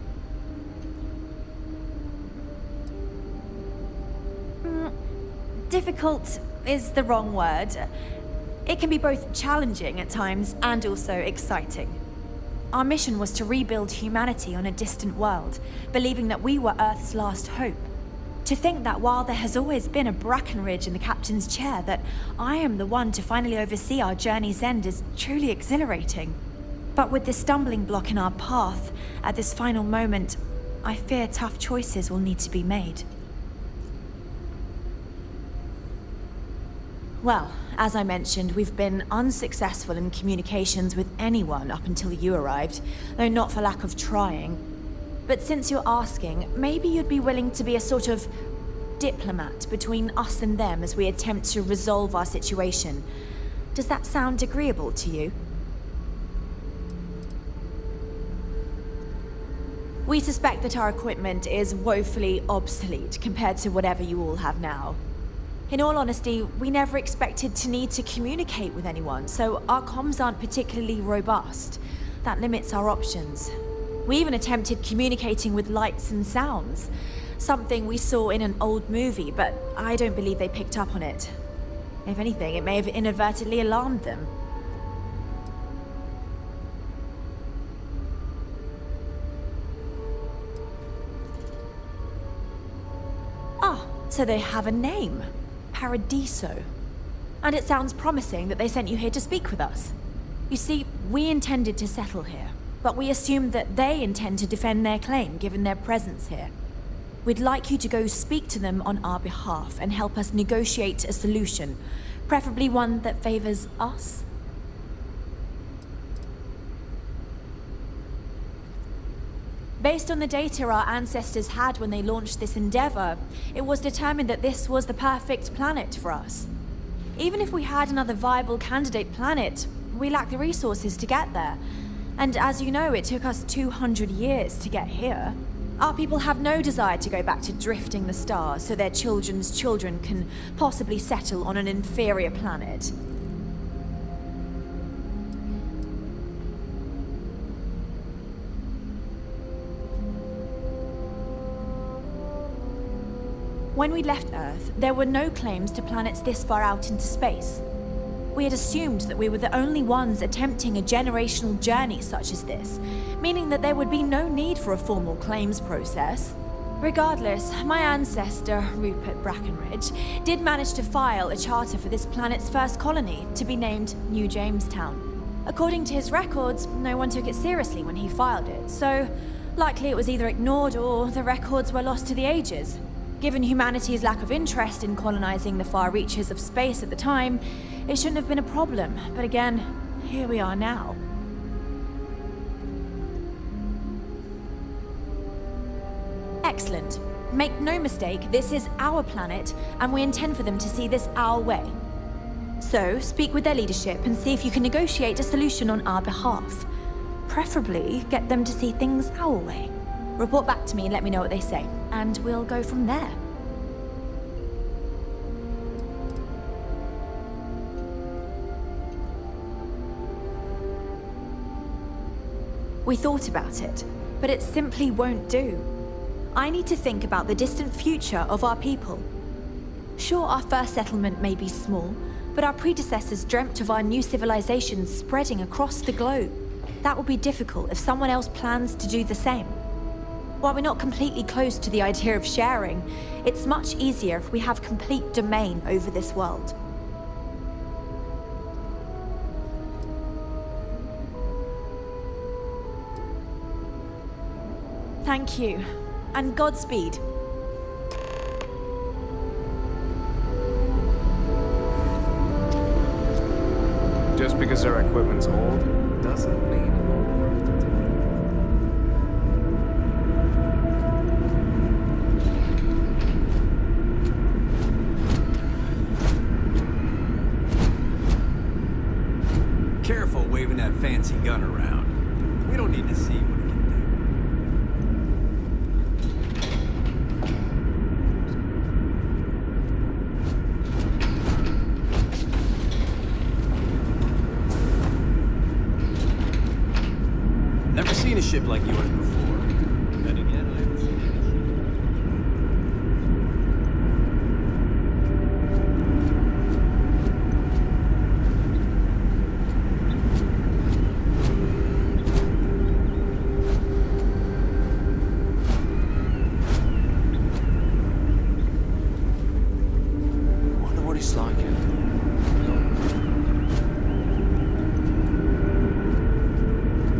Difficult is the wrong word. It can be both challenging at times and also exciting. Our mission was to rebuild humanity on a distant world, believing that we were Earth's last hope. To think that while there has always been a Brackenridge in the captain's chair, that I am the one to finally oversee our journey's end is truly exhilarating. But with this stumbling block in our path, at this final moment, I fear tough choices will need to be made. Well, as I mentioned, we've been unsuccessful in communications with anyone up until you arrived, though not for lack of trying. But since you're asking, maybe you'd be willing to be a sort of diplomat between us and them as we attempt to resolve our situation. Does that sound agreeable to you? We suspect that our equipment is woefully obsolete compared to whatever you all have now. In all honesty, we never expected to need to communicate with anyone, so our comms aren't particularly robust. That limits our options. We even attempted communicating with lights and sounds, something we saw in an old movie, but I don't believe they picked up on it. If anything, it may have inadvertently alarmed them. Ah, so they have a name. Paradiso. And it sounds promising that they sent you here to speak with us. You see, we intended to settle here, but we assumed that they intend to defend their claim given their presence here. We'd like you to go speak to them on our behalf and help us negotiate a solution, preferably one that favors us. Based on the data our ancestors had when they launched this endeavor, it was determined that this was the perfect planet for us. Even if we had another viable candidate planet, we lack the resources to get there. And as you know, it took us 200 years to get here. Our people have no desire to go back to drifting the stars so their children's children can possibly settle on an inferior planet. When we left Earth, there were no claims to planets this far out into space. We had assumed that we were the only ones attempting a generational journey such as this, meaning that there would be no need for a formal claims process. Regardless, my ancestor, Rupert Brackenridge, did manage to file a charter for this planet's first colony, to be named New Jamestown. According to his records, no one took it seriously when he filed it, so likely it was either ignored or the records were lost to the ages. Given humanity's lack of interest in colonizing the far reaches of space at the time, it shouldn't have been a problem. But again, here we are now. Excellent. Make no mistake, this is our planet, and we intend for them to see this our way. So, speak with their leadership and see if you can negotiate a solution on our behalf. Preferably, get them to see things our way. Report back to me and let me know what they say, and we'll go from there. . We thought about it, but it simply won't do. I need to think about the distant future of our people. Sure, our first settlement may be small, but our predecessors dreamt of our new civilization spreading across the globe. That will be difficult if someone else plans to do the same. While we're not completely close to the idea of sharing, it's much easier if we have complete domain over this world. Thank you, and Godspeed. Just because our equipment's old, doesn't mean it won't work today. Careful waving that fancy gun around. We don't need to see what it can do. Never seen a ship like yours before. Then again, I haven't seen any. Wonder what he's like.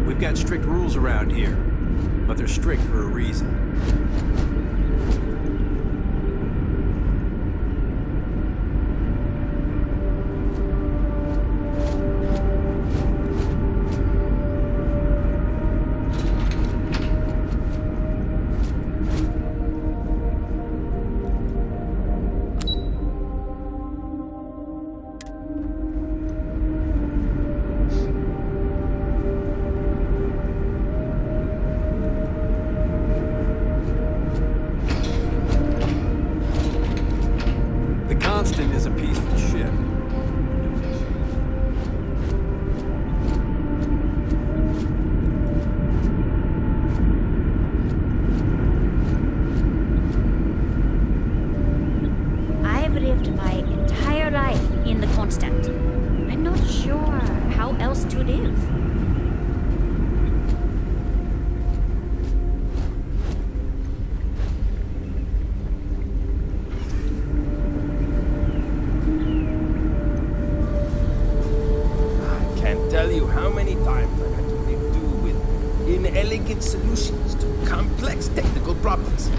We've got strict rules around here, but they're strict for a reason. Constant is a peaceful ship. I've lived my entire life in the Constant. I'm not sure how else to live. Tell you how many times I had to make do with inelegant solutions to complex technical problems.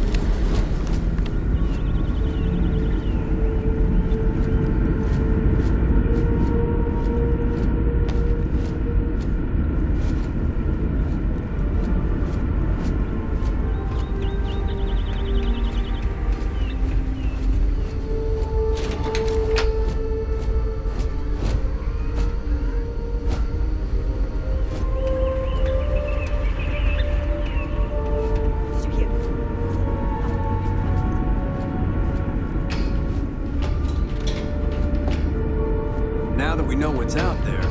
Now that we know what's out there,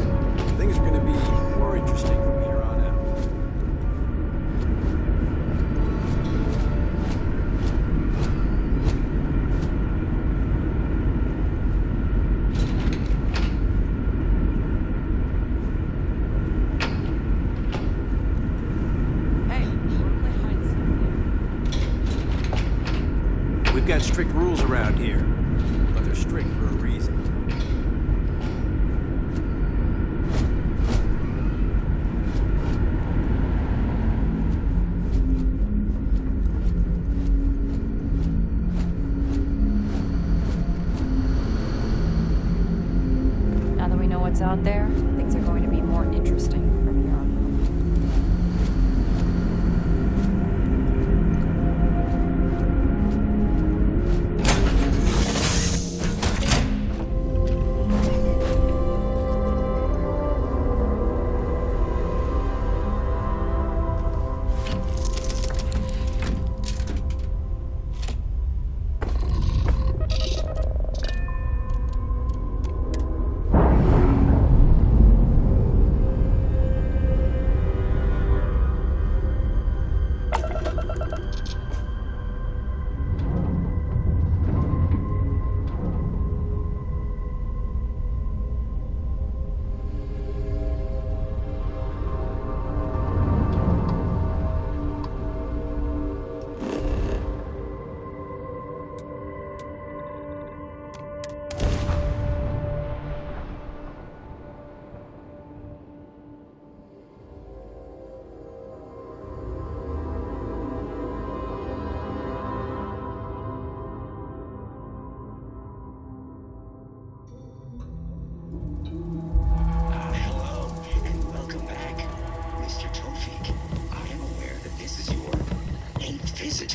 things are going to be more interesting from here on out. We've got strict rules around here, but they're strict for a reason. Now that we know what's out there, things are going to be more interesting from here on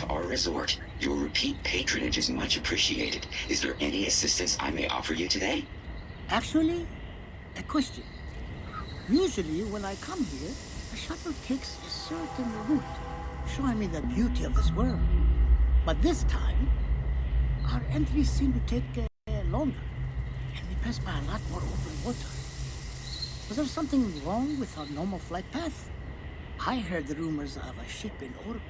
to our resort. Your repeat patronage is much appreciated. Is there any assistance I may offer you today? Actually, a question. Usually, when I come here, the shuttle takes a certain route, showing me the beauty of this world. But this time, our entries seem to take longer, and we pass by a lot more open water. Was there something wrong with our normal flight path? I heard the rumors of a ship in orbit.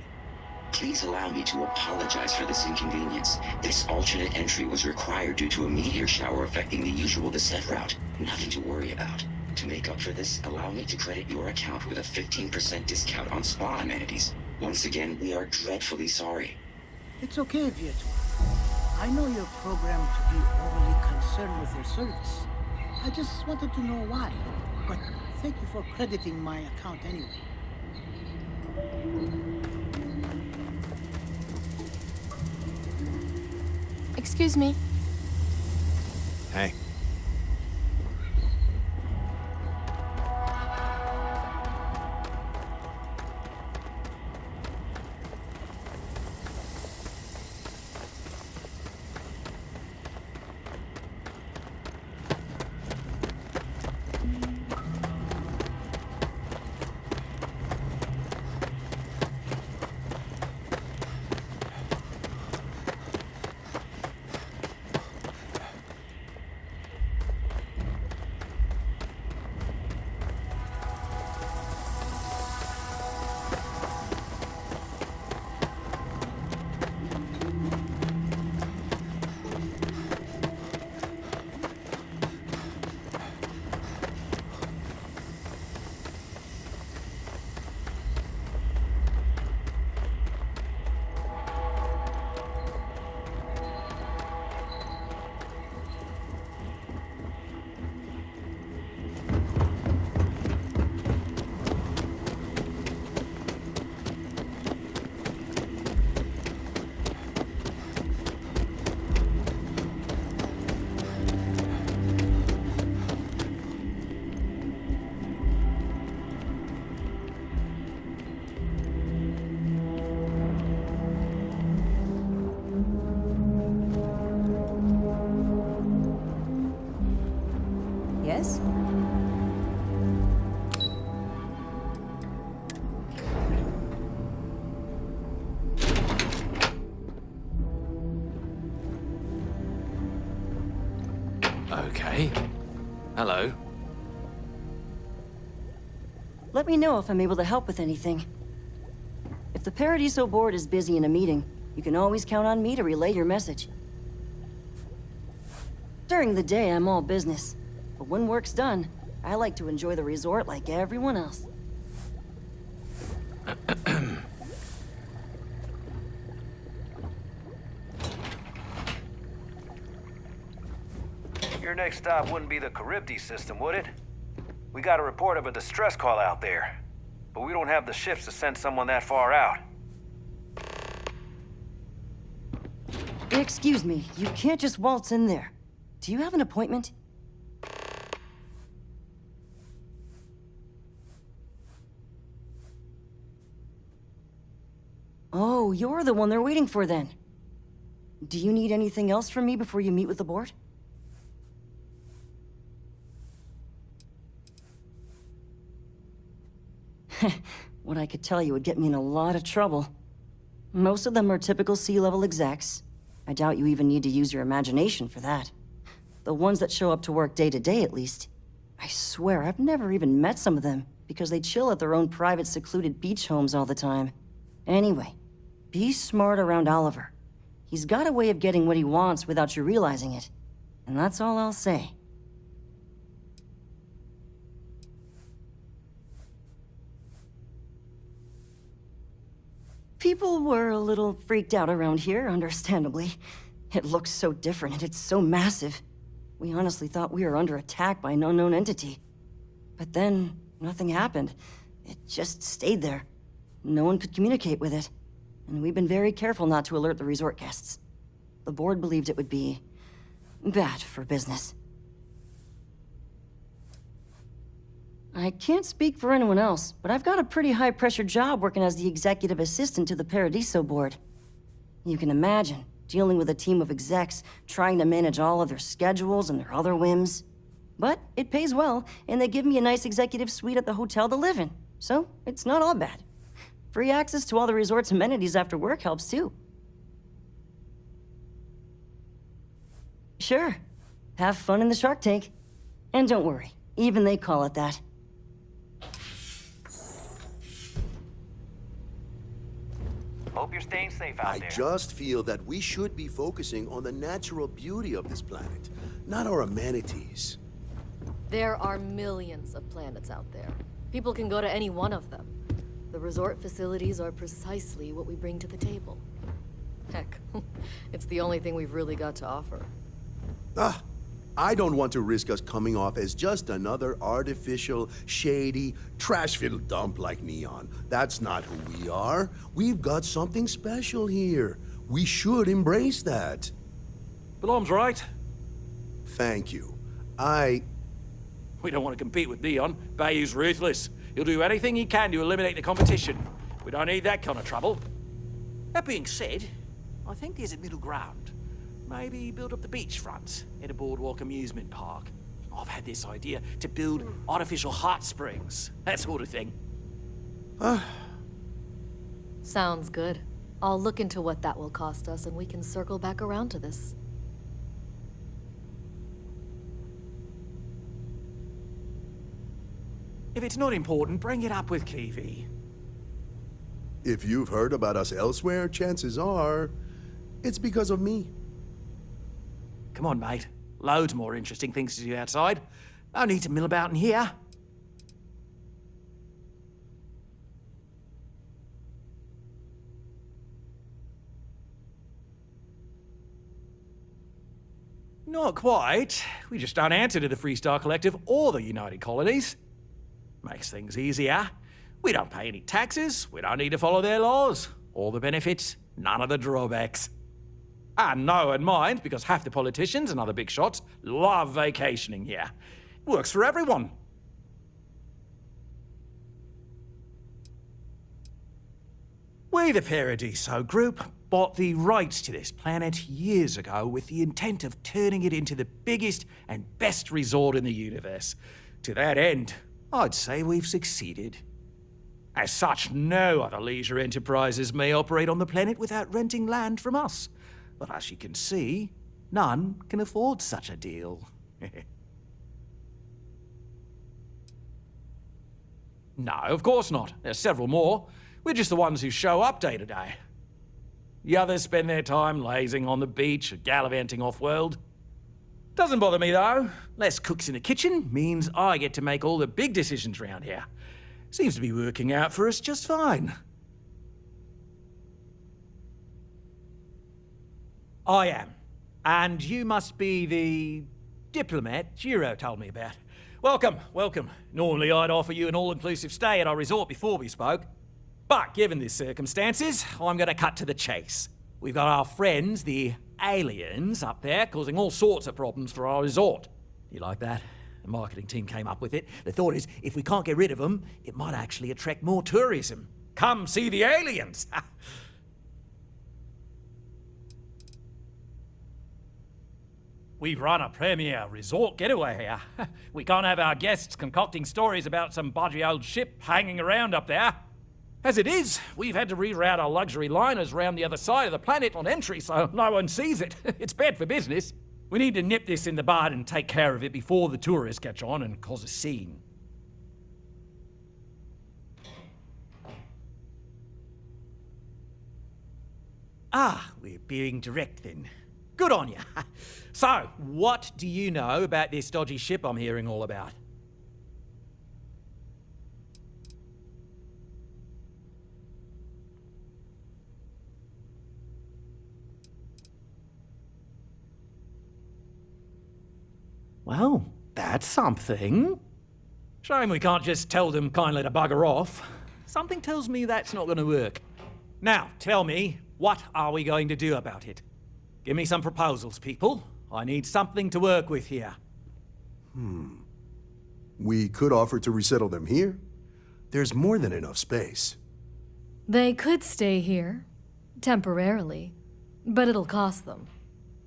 Please allow me to apologize for this inconvenience. This alternate entry was required due to a meteor shower affecting the usual descent route. Nothing to worry about. To make up for this, allow me to credit your account with a 15% discount on spa amenities. Once again, we are dreadfully sorry. It's okay, Viator. I know you're programmed to be overly concerned with your service. I just wanted to know why. But thank you for crediting my account anyway. Excuse me. Hey. Yes? Okay. Hello. Let me know if I'm able to help with anything. If the Paradiso board is busy in a meeting, you can always count on me to relay your message. During the day, I'm all business. But when work's done, I like to enjoy the resort like everyone else. Your next stop wouldn't be the Charybdis system, would it? We got a report of a distress call out there, but we don't have the ships to send someone that far out. Excuse me, you can't just waltz in there. Do you have an appointment? Oh, you're the one they're waiting for then. Do you need anything else from me before you meet with the board? What I could tell you would get me in a lot of trouble. Most of them are typical sea-level execs. I doubt you even need to use your imagination for that. The ones that show up to work day to day, at least. I swear, I've never even met some of them, because they chill at their own private, secluded beach homes all the time. Anyway, be smart around Oliver. He's got a way of getting what he wants without you realizing it. And that's all I'll say. People were a little freaked out around here, understandably. It looks so different and it's so massive. We honestly thought we were under attack by an unknown entity. But then, nothing happened. It just stayed there. No one could communicate with it. And we've been very careful not to alert the resort guests. The board believed it would be bad for business. I can't speak for anyone else, but I've got a pretty high-pressure job working as the executive assistant to the Paradiso board. You can imagine dealing with a team of execs, trying to manage all of their schedules and their other whims. But it pays well, and they give me a nice executive suite at the hotel to live in. So it's not all bad. Free access to all the resort's amenities after work helps too. Sure. Have fun in the Shark Tank. And don't worry, even they call it that. Hope you're staying safe out there. I just feel that we should be focusing on the natural beauty of this planet, not our amenities. There are millions of planets out there. People can go to any one of them. The resort facilities are precisely what we bring to the table. Heck, it's the only thing we've really got to offer. I don't want to risk us coming off as just another artificial, shady, trash-filled dump like Neon. That's not who we are. We've got something special here. We should embrace that. Balom's right. Thank you. We don't want to compete with Neon. Bayou's ruthless. He'll do anything he can to eliminate the competition. We don't need that kind of trouble. That being said, I think there's a middle ground. Maybe build up the beachfront in a boardwalk amusement park. I've had this idea to build artificial hot springs, that sort of thing. Sounds good. I'll look into what that will cost us, and we can circle back around to this. If it's not important, bring it up with Kiwi. If you've heard about us elsewhere, chances are it's because of me. Come on, mate. Loads more interesting things to do outside. No need to mill about in here. Not quite. We just don't answer to the Freestar Collective or the United Colonies. Makes things easier. We don't pay any taxes, we don't need to follow their laws. All the benefits, none of the drawbacks. And no one minds, because half the politicians and other big shots love vacationing here. Works for everyone. We, the Paradiso Group, bought the rights to this planet years ago with the intent of turning it into the biggest and best resort in the universe. To that end, I'd say we've succeeded. As such, no other leisure enterprises may operate on the planet without renting land from us. But as you can see, none can afford such a deal. No, of course not. There's several more. We're just the ones who show up day to day. The others spend their time lazing on the beach or gallivanting off-world. Doesn't bother me, though. Less cooks in the kitchen means I get to make all the big decisions around here. Seems to be working out for us just fine. I am. And you must be the diplomat Jiro told me about. Welcome, welcome. Normally I'd offer you an all-inclusive stay at our resort before we spoke. But given the circumstances, I'm going to cut to the chase. We've got our friends, the aliens, up there causing all sorts of problems for our resort. You like that? The marketing team came up with it. The thought is, if we can't get rid of them, it might actually attract more tourism. Come see the aliens! We run a premier resort getaway here. We can't have our guests concocting stories about some budgy old ship hanging around up there. As it is, we've had to reroute our luxury liners round the other side of the planet on entry so no one sees it. It's bad for business. We need to nip this in the bud and take care of it before the tourists catch on and cause a scene. We're being direct then. Good on you. So, what do you know about this dodgy ship I'm hearing all about? Well, that's something. Shame we can't just tell them kindly to bugger off. Something tells me that's not going to work. Now, tell me, what are we going to do about it? Give me some proposals, people. I need something to work with here. We could offer to resettle them here. There's more than enough space. They could stay here, temporarily. But it'll cost them.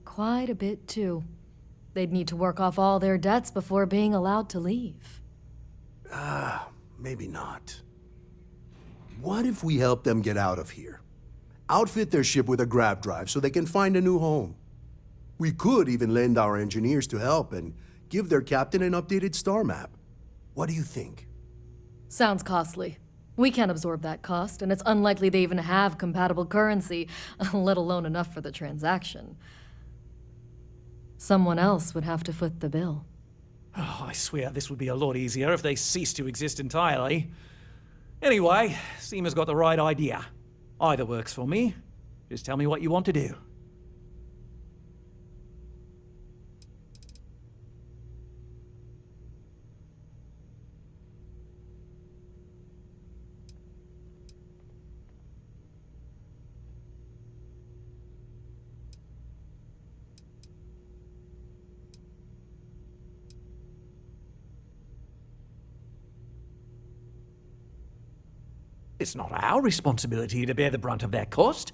Quite a bit, too. They'd need to work off all their debts before being allowed to leave. Maybe not. What if we help them get out of here? Outfit their ship with a grav drive so they can find a new home. We could even lend our engineers to help and give their captain an updated star map. What do you think? Sounds costly. We can't absorb that cost, and it's unlikely they even have compatible currency, let alone enough for the transaction. Someone else would have to foot the bill. Oh, I swear this would be a lot easier if they ceased to exist entirely. Anyway, Seema's got the right idea. Either works for me. Just tell me what you want to do. It's not our responsibility to bear the brunt of that cost.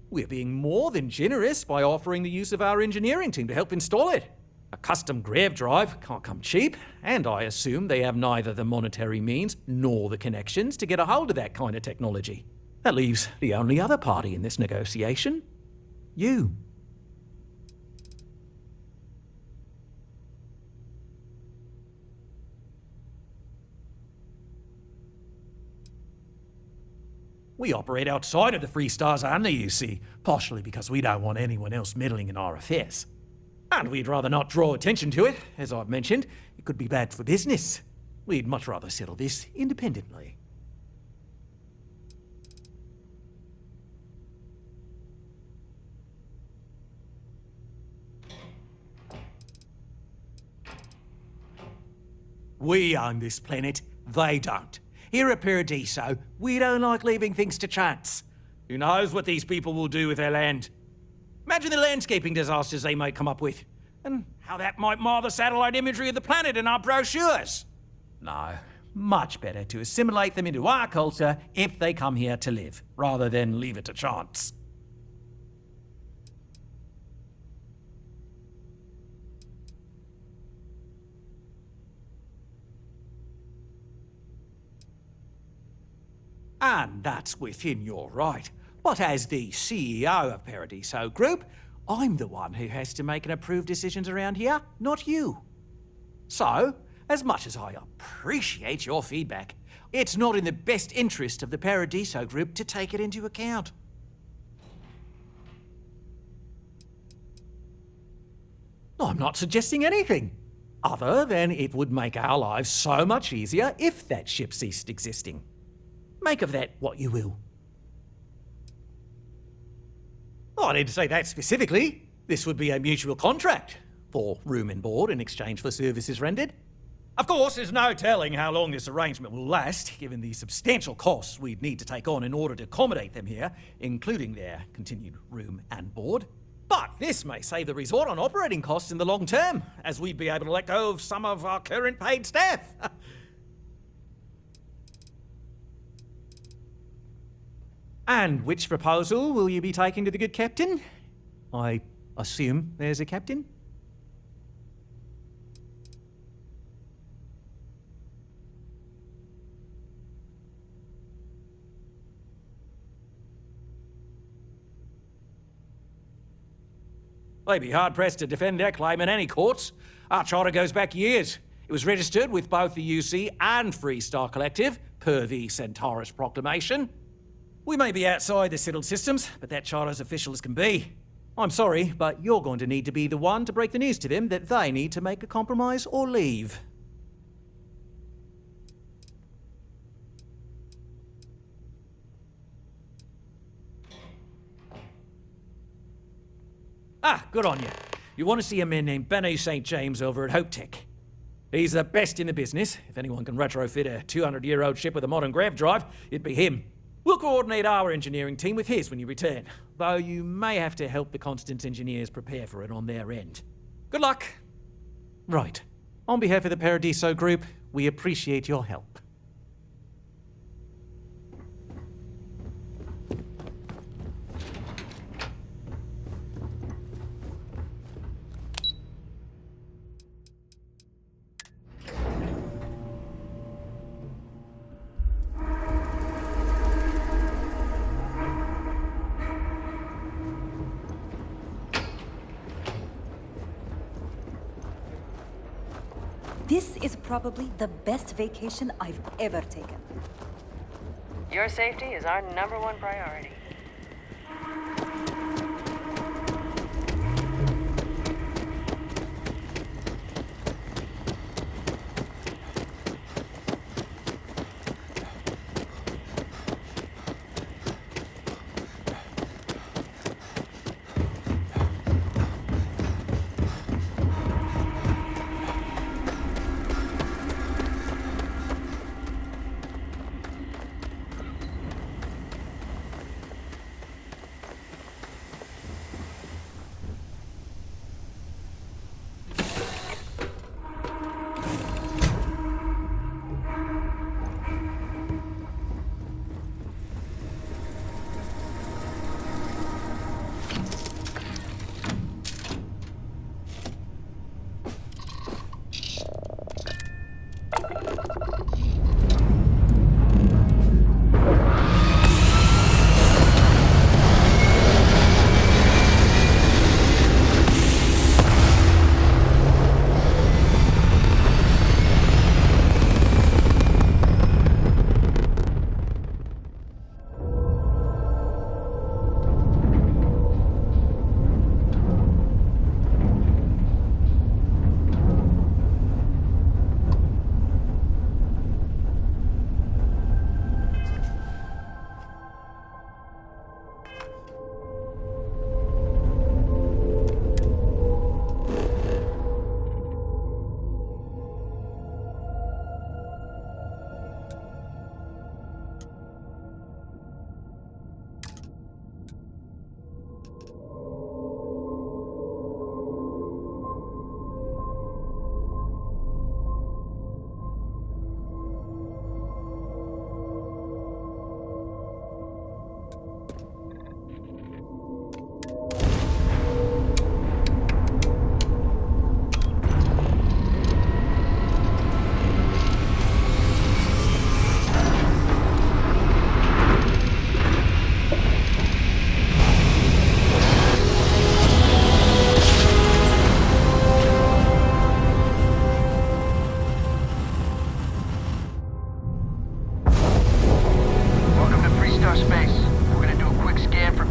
We're being more than generous by offering the use of our engineering team to help install it. A custom grav drive can't come cheap, and I assume they have neither the monetary means nor the connections to get a hold of that kind of technology. That leaves the only other party in this negotiation. You. We operate outside of the Free Stars and the UC, partially because we don't want anyone else meddling in our affairs. And we'd rather not draw attention to it. As I've mentioned, it could be bad for business. We'd much rather settle this independently. We own this planet, they don't. Here at Paradiso, we don't like leaving things to chance. Who knows what these people will do with their land? Imagine the landscaping disasters they might come up with, and how that might mar the satellite imagery of the planet in our brochures. No, much better to assimilate them into our culture if they come here to live, rather than leave it to chance. And that's within your right. But as the CEO of Paradiso Group, I'm the one who has to make and approve decisions around here, not you. So, as much as I appreciate your feedback, it's not in the best interest of the Paradiso Group to take it into account. I'm not suggesting anything, other than it would make our lives so much easier if that ship ceased existing. Make of that what you will. Oh, I didn't say that specifically. This would be a mutual contract for room and board in exchange for services rendered. Of course, there's no telling how long this arrangement will last, given the substantial costs we'd need to take on in order to accommodate them here, including their continued room and board. But this may save the resort on operating costs in the long term, as we'd be able to let go of some of our current paid staff. And which proposal will you be taking to the good captain? I assume there's a captain? They'd be hard-pressed to defend their claim in any courts. Our charter goes back years. It was registered with both the UC and Free Star Collective, per the Centaurus Proclamation. We may be outside the settled systems, but that charter's official as can be. I'm sorry, but you're going to need to be the one to break the news to them that they need to make a compromise or leave. Ah, good on you. You want to see a man named Benny St. James over at Hope Tech. He's the best in the business. If anyone can retrofit a 200-year-old ship with a modern grav drive, it'd be him. We'll coordinate our engineering team with his when you return, though you may have to help the Constance engineers prepare for it on their end. Good luck. Right. On behalf of the Paradiso Group, we appreciate your help. This is probably the best vacation I've ever taken. Your safety is our #1 priority.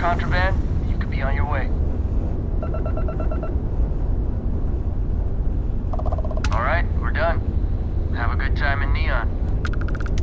contraband, you could be on your way. All right, we're done. Have a good time in Neon.